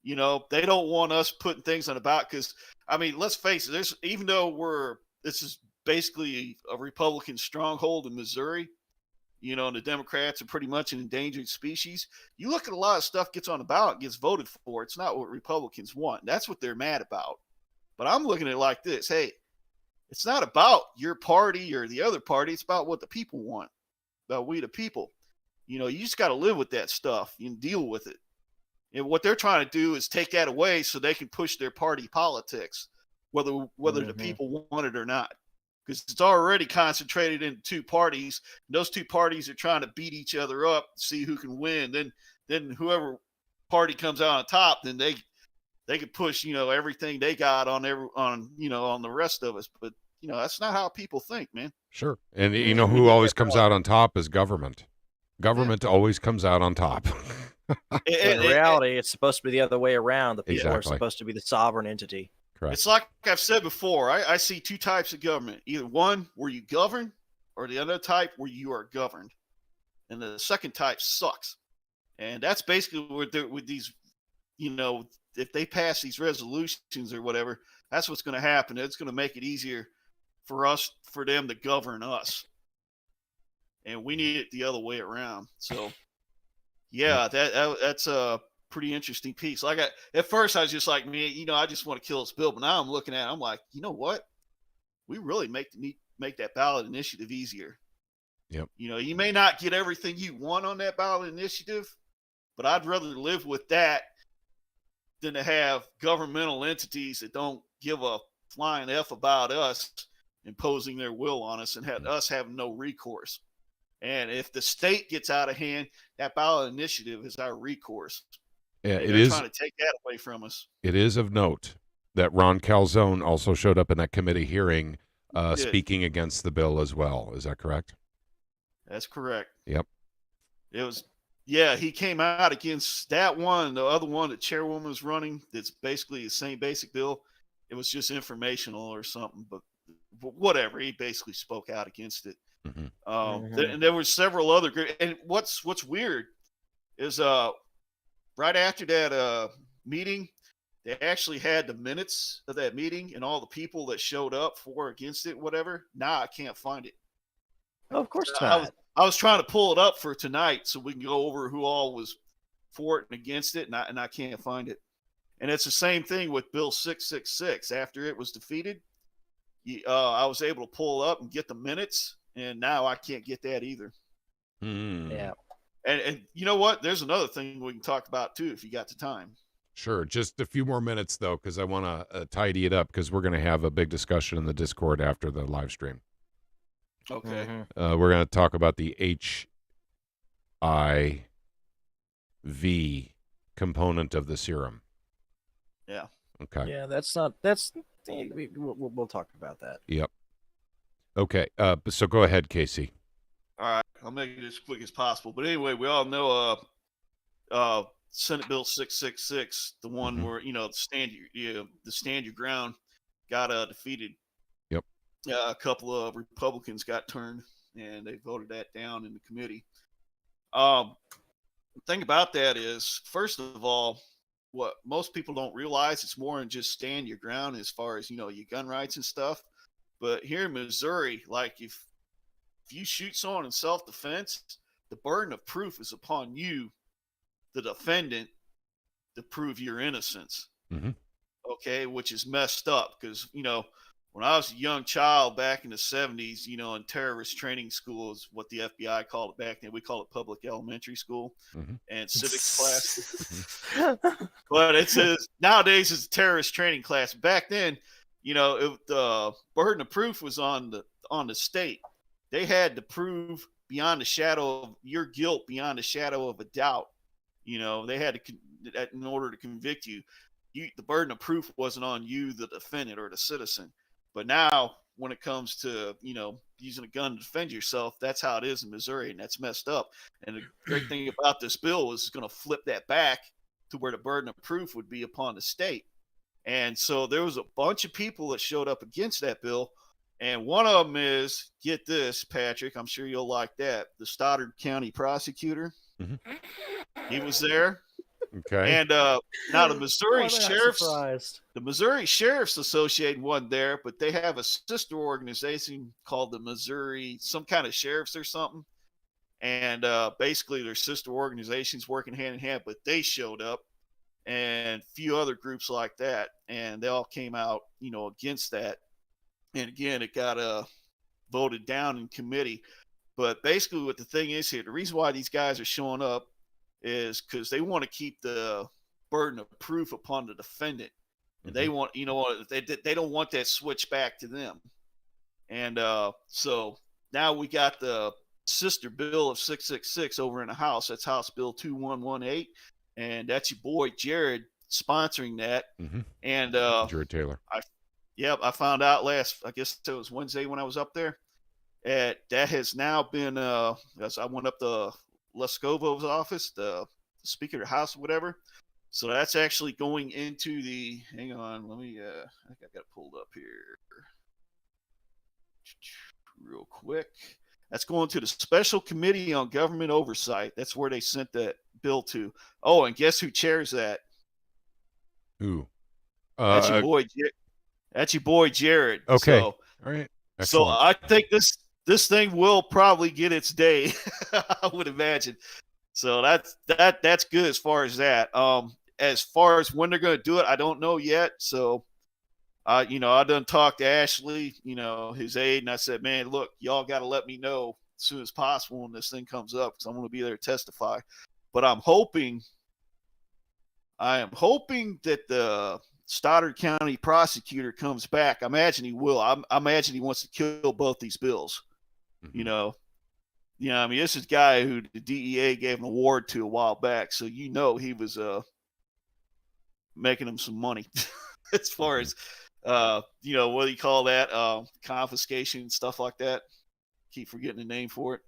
You know, they don't want us putting things on the ballot, because, I mean, let's face it, even though this is basically a Republican stronghold in Missouri, you know, and the Democrats are pretty much an endangered species. You look at a lot of stuff gets on the ballot, gets voted for. It's not what Republicans want. That's what they're mad about. But I'm looking at it like this. Hey, it's not about your party or the other party. It's about what the people want, about we the people. You know, you just got to live with that stuff and deal with it. And what they're trying to do is take that away so they can push their party politics, whether the people want it or not. Because it's already concentrated in two parties. And those two parties are trying to beat each other up, see who can win. Then whoever party comes out on top, then they can push, you know, everything they got on the rest of us. But you know, that's not how people think, man. Sure. And you know who always comes out on top is government. Government always comes out on top. In reality, it's supposed to be the other way around. The people are supposed to be the sovereign entity. Correct. It's like I've said before, I see two types of government. Either one where you govern, or the other type where you are governed. And the second type sucks. And that's basically with these, you know, if they pass these resolutions or whatever, that's what's going to happen. It's going to make it easier for them to govern us. And we need it the other way around. So, yeah, that's a pretty interesting piece. Like at first I was just like, man, you know, I just want to kill this bill. But now I'm looking at it, I'm like, you know what? We really make that ballot initiative easier. Yep. You know, you may not get everything you want on that ballot initiative, but I'd rather live with that than to have governmental entities that don't give a flying F about us imposing their will on us and us having no recourse. And if the state gets out of hand, that ballot initiative is our recourse. Yeah, it is trying to take that away from us. It is of note that Ron Calzone also showed up in that committee hearing speaking against the bill as well. Is that correct? That's correct. Yep. It was, yeah, he came out against that one. The other one that chairwoman was running, that's basically the same basic bill. It was just informational or something, but whatever. He basically spoke out against it. And there were several other groups. And what's weird is right after that meeting, they actually had the minutes of that meeting and all the people that showed up for or against it, whatever. Now I can't find it. Oh, of course not. I was trying to pull it up for tonight so we can go over who all was for it and against it, and I can't find it. And it's the same thing with Bill 666. After it was defeated, I was able to pull up and get the minutes, and now I can't get that either. Yeah. And you know what? There's another thing we can talk about too if you got the time. Sure. Just a few more minutes though, because I want to tidy it up, because we're going to have a big discussion in the Discord after the live stream. Okay. We're going to talk about the HIV component of the serum. Yeah. Okay. Yeah, we'll talk about that. Yep. Okay. So go ahead, Casey. All right. I'll make it as quick as possible. But anyway, we all know Senate Bill 666, the one where, you know, the stand your ground got defeated. Yep. A couple of Republicans got turned, and they voted that down in the committee. The thing about that is, first of all, what most people don't realize, it's more than just stand your ground as far as, you know, your gun rights and stuff. But here in Missouri, like if you shoot someone in self-defense, the burden of proof is upon you, the defendant, to prove your innocence. Mm-hmm. Okay, which is messed up because, you know, when I was a young child back in the 70s, you know, in terrorist training school is what the FBI called it back then. We call it public elementary school and civics class. But it says nowadays it's a terrorist training class. Back then, you know, the burden of proof was on the state. They had to prove beyond the shadow of your guilt, beyond the shadow of a doubt. You know, they had to, in order to convict you, the burden of proof wasn't on you, the defendant or the citizen. But now, when it comes to, you know, using a gun to defend yourself, that's how it is in Missouri, and that's messed up. And the great thing about this bill is it's going to flip that back to where the burden of proof would be upon the state. And so there was a bunch of people that showed up against that bill, and one of them is, get this, Patrick, I'm sure you'll like that, the Stoddard County prosecutor. He was there. Okay. And now the Missouri Sheriff's Association wasn't there, but they have a sister organization called the Missouri, some kind of sheriffs or something. And basically their sister organizations working hand in hand, but they showed up, and a few other groups like that. And they all came out, you know, against that. And again, it got voted down in committee. But basically what the thing is here, the reason why these guys are showing up is because they want to keep the burden of proof upon the defendant. And they want, you know, they don't want that switch back to them. And so now we got the sister bill of 666 over in the House. That's House Bill 2118. And that's your boy Jared sponsoring that. And Jared Taylor. I found out I guess it was Wednesday when I was up there. That has now been, as I went up to Leskovo's office, the Speaker of the House or whatever. So that's actually going into the, hang on, let me, I think I got it pulled up here real quick. That's going to the Special Committee on Government Oversight. That's where they sent that bill to. Oh, and guess who chairs that? Who? That's your boy. That's your boy Jared. Okay. So, all right. Excellent. So I think this thing will probably get its day. I would imagine. So that's good as far as that. As far as when they're going to do it, I don't know yet. So, you know, I done talked to Ashley, you know, his aide, and I said, man, look, y'all got to let me know as soon as possible when this thing comes up, because I'm going to be there to testify. But I am hoping that the Stoddard County prosecutor comes back. I imagine he will. I imagine he wants to kill both these bills. You know, I mean, this is a guy who the DEA gave an award to a while back, so you know he was making them some money as far as you know, what do you call that? Confiscation and stuff like that. Keep forgetting the name for it.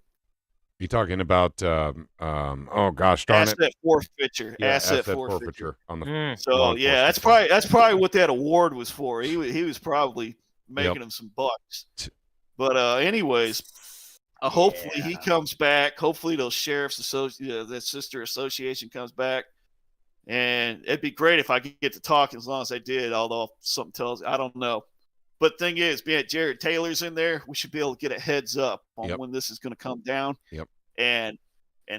You talking about oh gosh, darn asset forfeiture. Yeah, asset forfeiture on the so yeah, that's probably what that award was for. He was probably making them some bucks. But anyways, hopefully he comes back. Hopefully those sheriffs that sister association comes back. And it'd be great if I could get to talk as long as I did, although something tells I don't know. But the thing is, being Jared Taylor's in there, we should be able to get a heads up on when this is going to come down. And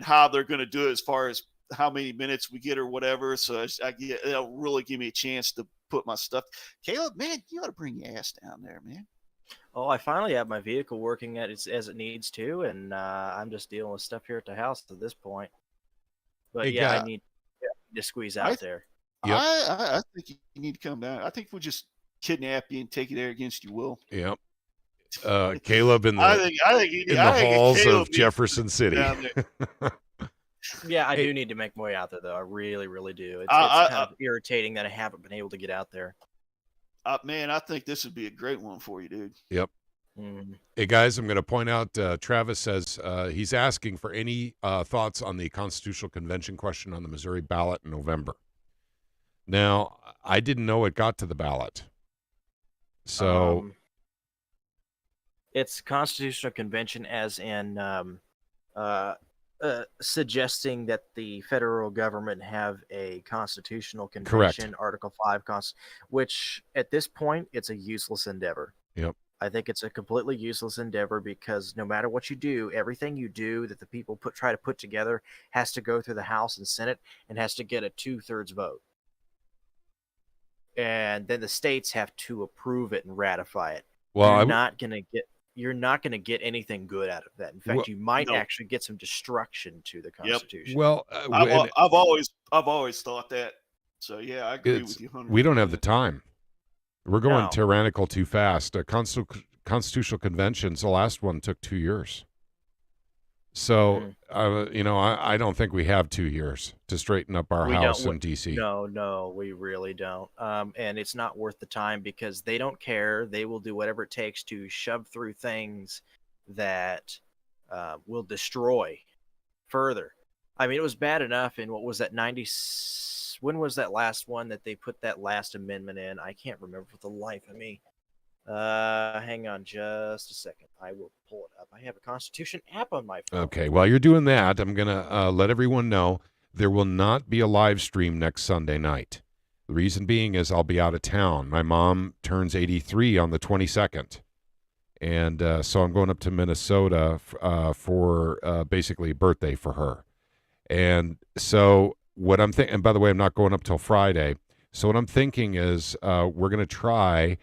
how they're going to do it as far as how many minutes we get or whatever. So it'll really give me a chance to put my stuff. Caleb, man, you ought to bring your ass down there, man. Oh, I finally have my vehicle working as it needs to, and I'm just dealing with stuff here at the house at this point. But I need to squeeze out there. I think you need to come down. I think we'll just kidnap you and take you there against your will. Yep. Caleb in the halls of Jefferson City. Yeah, I do need to make my way out there, though. I really, really do. It's kind of irritating that I haven't been able to get out there. Man, I think this would be a great one for you, dude. Yep. Hey, guys, I'm going to point out, Travis says he's asking for any thoughts on the Constitutional Convention question on the Missouri ballot in November. Now, I didn't know it got to the ballot. So it's Constitutional Convention as in suggesting that the federal government have a constitutional convention. Correct. Article 5, which at this point, it's a useless endeavor. Yep. I think it's a completely useless endeavor because no matter what you do, everything you do that the people try to put together has to go through the House and Senate and has to get a 2/3 vote. and then the states have to approve it and ratify it. Well, you're not gonna get anything good out of that. In fact, you might actually get some destruction to the Constitution. Yep. Well, I've always thought that. So yeah, I agree with you. 100%. We don't have the time. We're going tyrannical too fast. Constitutional conventions, the last one took 2 years. So, I don't think we have 2 years to straighten up our house in D.C. No, we really don't. And it's not worth the time because they don't care. They will do whatever it takes to shove through things that will destroy further. I mean, it was bad enough in, what was that, when was that last one that they put that last amendment in? I can't remember for the life of me. Hang on just a second. I will pull it up. I have a Constitution app on my phone. Okay, while you're doing that, I'm going to let everyone know there will not be a live stream next Sunday night. The reason being is I'll be out of town. My mom turns 83 on the 22nd. And so I'm going up to Minnesota for basically a birthday for her. And so what I'm thinking, and by the way, I'm not going up till Friday. So what I'm thinking is we're going to try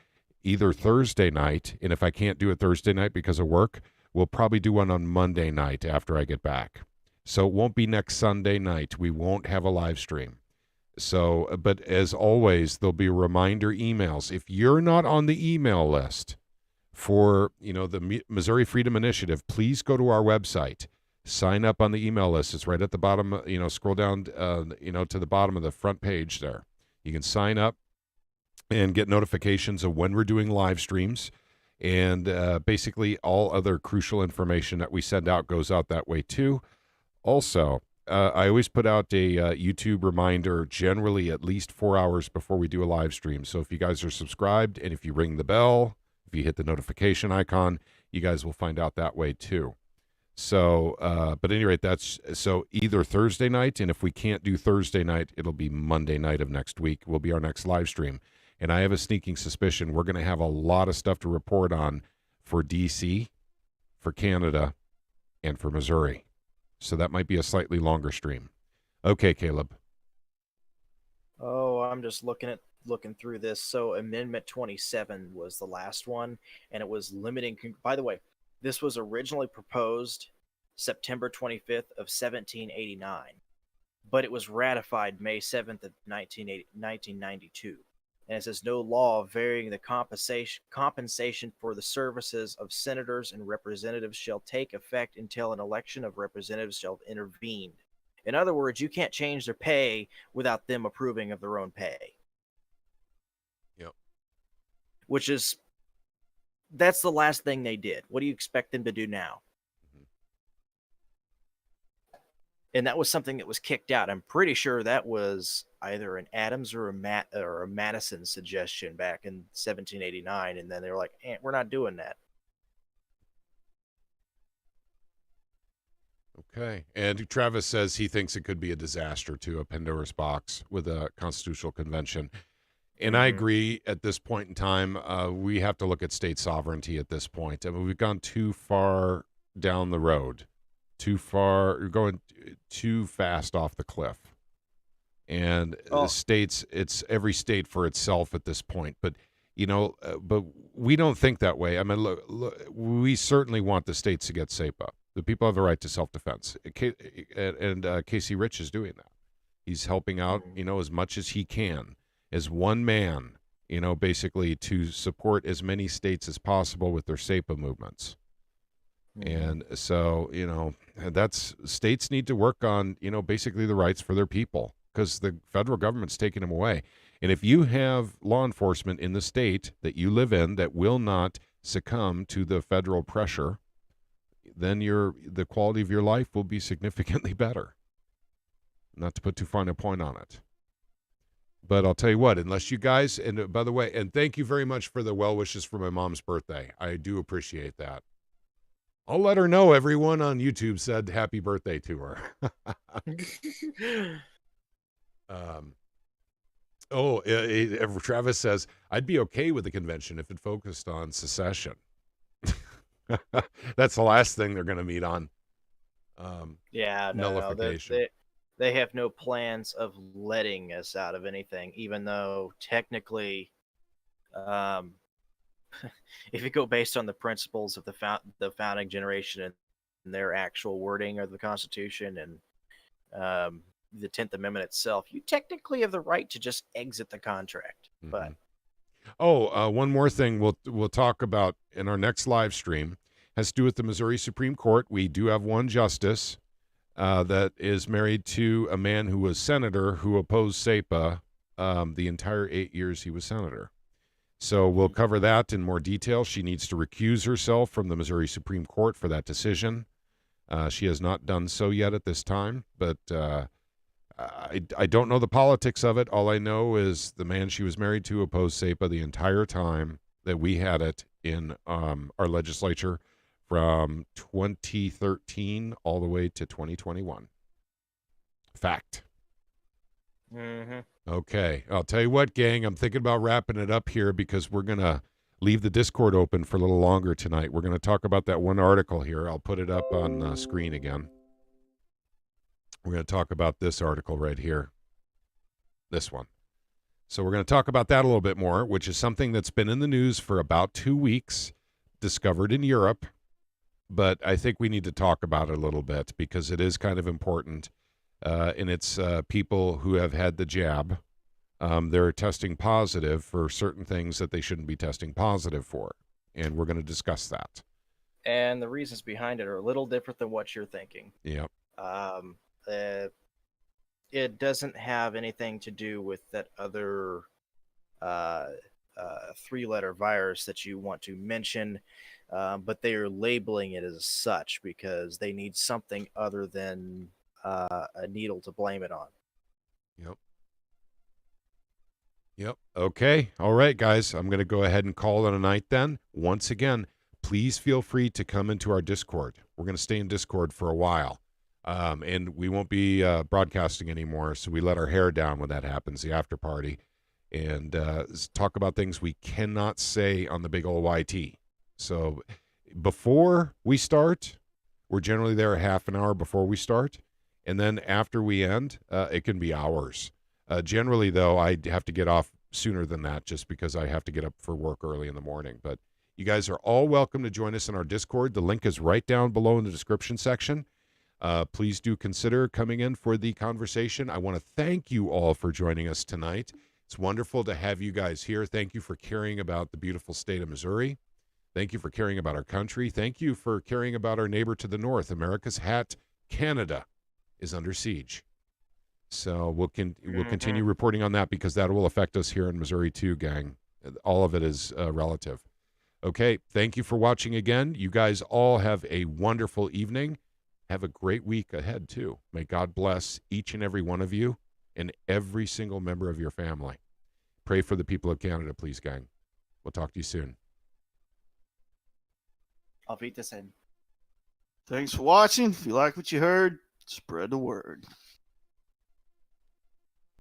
either Thursday night, and if I can't do it Thursday night because of work, we'll probably do one on Monday night after I get back. So it won't be next Sunday night. We won't have a live stream. So, but as always, there'll be reminder emails. If you're not on the email list for, the Missouri Freedom Initiative, please go to our website. Sign up on the email list. It's right at the bottom, scroll down, to the bottom of the front page there. You can sign up and get notifications of when we're doing live streams. And basically all other crucial information that we send out goes out that way too. Also, I always put out a YouTube reminder generally at least 4 hours before we do a live stream. So if you guys are subscribed and if you ring the bell, if you hit the notification icon, you guys will find out that way too. So, but at any rate, that's so either Thursday night, and if we can't do Thursday night, it'll be Monday night of next week will be our next live stream. And I have a sneaking suspicion we're going to have a lot of stuff to report on for DC, for Canada, and for Missouri. So that might be a slightly longer stream. Okay, Caleb. Oh, I'm just looking through this. So Amendment 27 was the last one, and it was limiting. By the way, this was originally proposed September 25th of 1789, but it was ratified May 7th of 1992. And it says no law varying the compensation for the services of senators and representatives shall take effect until an election of representatives shall have intervened. In other words, you can't change their pay without them approving of their own pay. Yep. That's the last thing they did. What do you expect them to do now? Mm-hmm. And that was something that was kicked out. I'm pretty sure that was either an Adams or a Madison suggestion back in 1789, and then they were like, we're not doing that. Okay. And Travis says he thinks it could be a disaster too, a Pandora's box with a constitutional convention. And I agree at this point in time, we have to look at state sovereignty at this point. I mean, we've gone too far down the road, we're going too fast off the cliff. And the states, it's every state for itself at this point. But, but we don't think that way. I mean, look, we certainly want the states to get SAPA. The people have the right to self-defense. And Casey Rich is doing that. He's helping out, as much as he can, as one man, basically to support as many states as possible with their SAPA movements. And so, that's states need to work on, basically the rights for their people because the federal government's taking them away. And if you have law enforcement in the state that you live in that will not succumb to the federal pressure, then the quality of your life will be significantly better. Not to put too fine a point on it. But I'll tell you what, unless you guys, and by the way, and thank you very much for the well wishes for my mom's birthday. I do appreciate that. I'll let her know everyone on YouTube said happy birthday to her. Travis says, I'd be okay with the convention if it focused on secession. That's the last thing they're going to meet on. Yeah, nullification. they have no plans of letting us out of anything, even though technically, if you go based on the principles of the founding generation and their actual wording of the Constitution and the 10th Amendment itself, you technically have the right to just exit the contract. But one more thing we'll talk about in our next live stream has to do with the Missouri Supreme Court. We do have one justice that is married to a man who was senator who opposed SAPA the entire 8 years he was senator. So we'll cover that in more detail. She needs to recuse herself from the Missouri Supreme Court for that decision. She has not done so yet at this time, but I don't know the politics of it. All I know is the man she was married to opposed SAPA the entire time that we had it in our legislature from 2013 all the way to 2021. Fact. Okay. I'll tell you what, gang, I'm thinking about wrapping it up here because we're going to leave the Discord open for a little longer tonight. We're going to talk about that one article here. I'll put it up on the screen again. We're going to talk about this article right here. This one. So we're going to talk about that a little bit more, which is something that's been in the news for about 2 weeks, discovered in Europe. But I think we need to talk about it a little bit because it is kind of important. And it's people who have had the jab. They're testing positive for certain things that they shouldn't be testing positive for. And we're going to discuss that. And the reasons behind it are a little different than what you're thinking. Yep. It doesn't have anything to do with that other 3-letter virus that you want to mention, but they are labeling it as such because they need something other than a needle to blame it on. Yep. Okay. All right, guys. I'm going to go ahead and call it a night then. Once again, please feel free to come into our Discord. We're going to stay in Discord for a while. And we won't be broadcasting anymore, so we let our hair down when that happens, the after party, and talk about things we cannot say on the big old YT. So before we start, we're generally there a half an hour before we start, and then after we end, it can be hours. Generally, though, I have to get off sooner than that just because I have to get up for work early in the morning. But you guys are all welcome to join us in our Discord. The link is right down below in the description section. Please do consider coming in for the conversation. I want to thank you all for joining us tonight. It's wonderful to have you guys here. Thank you for caring about the beautiful state of Missouri. Thank you for caring about our country. Thank you for caring about our neighbor to the north. America's hat, Canada, is under siege. So we'll continue reporting on that because that will affect us here in Missouri too, gang. All of it is relative. Okay, thank you for watching again. You guys all have a wonderful evening. Have a great week ahead, too. May God bless each and every one of you and every single member of your family. Pray for the people of Canada, please, gang. We'll talk to you soon. Auf Wiedersehen. Thanks for watching. If you like what you heard, spread the word.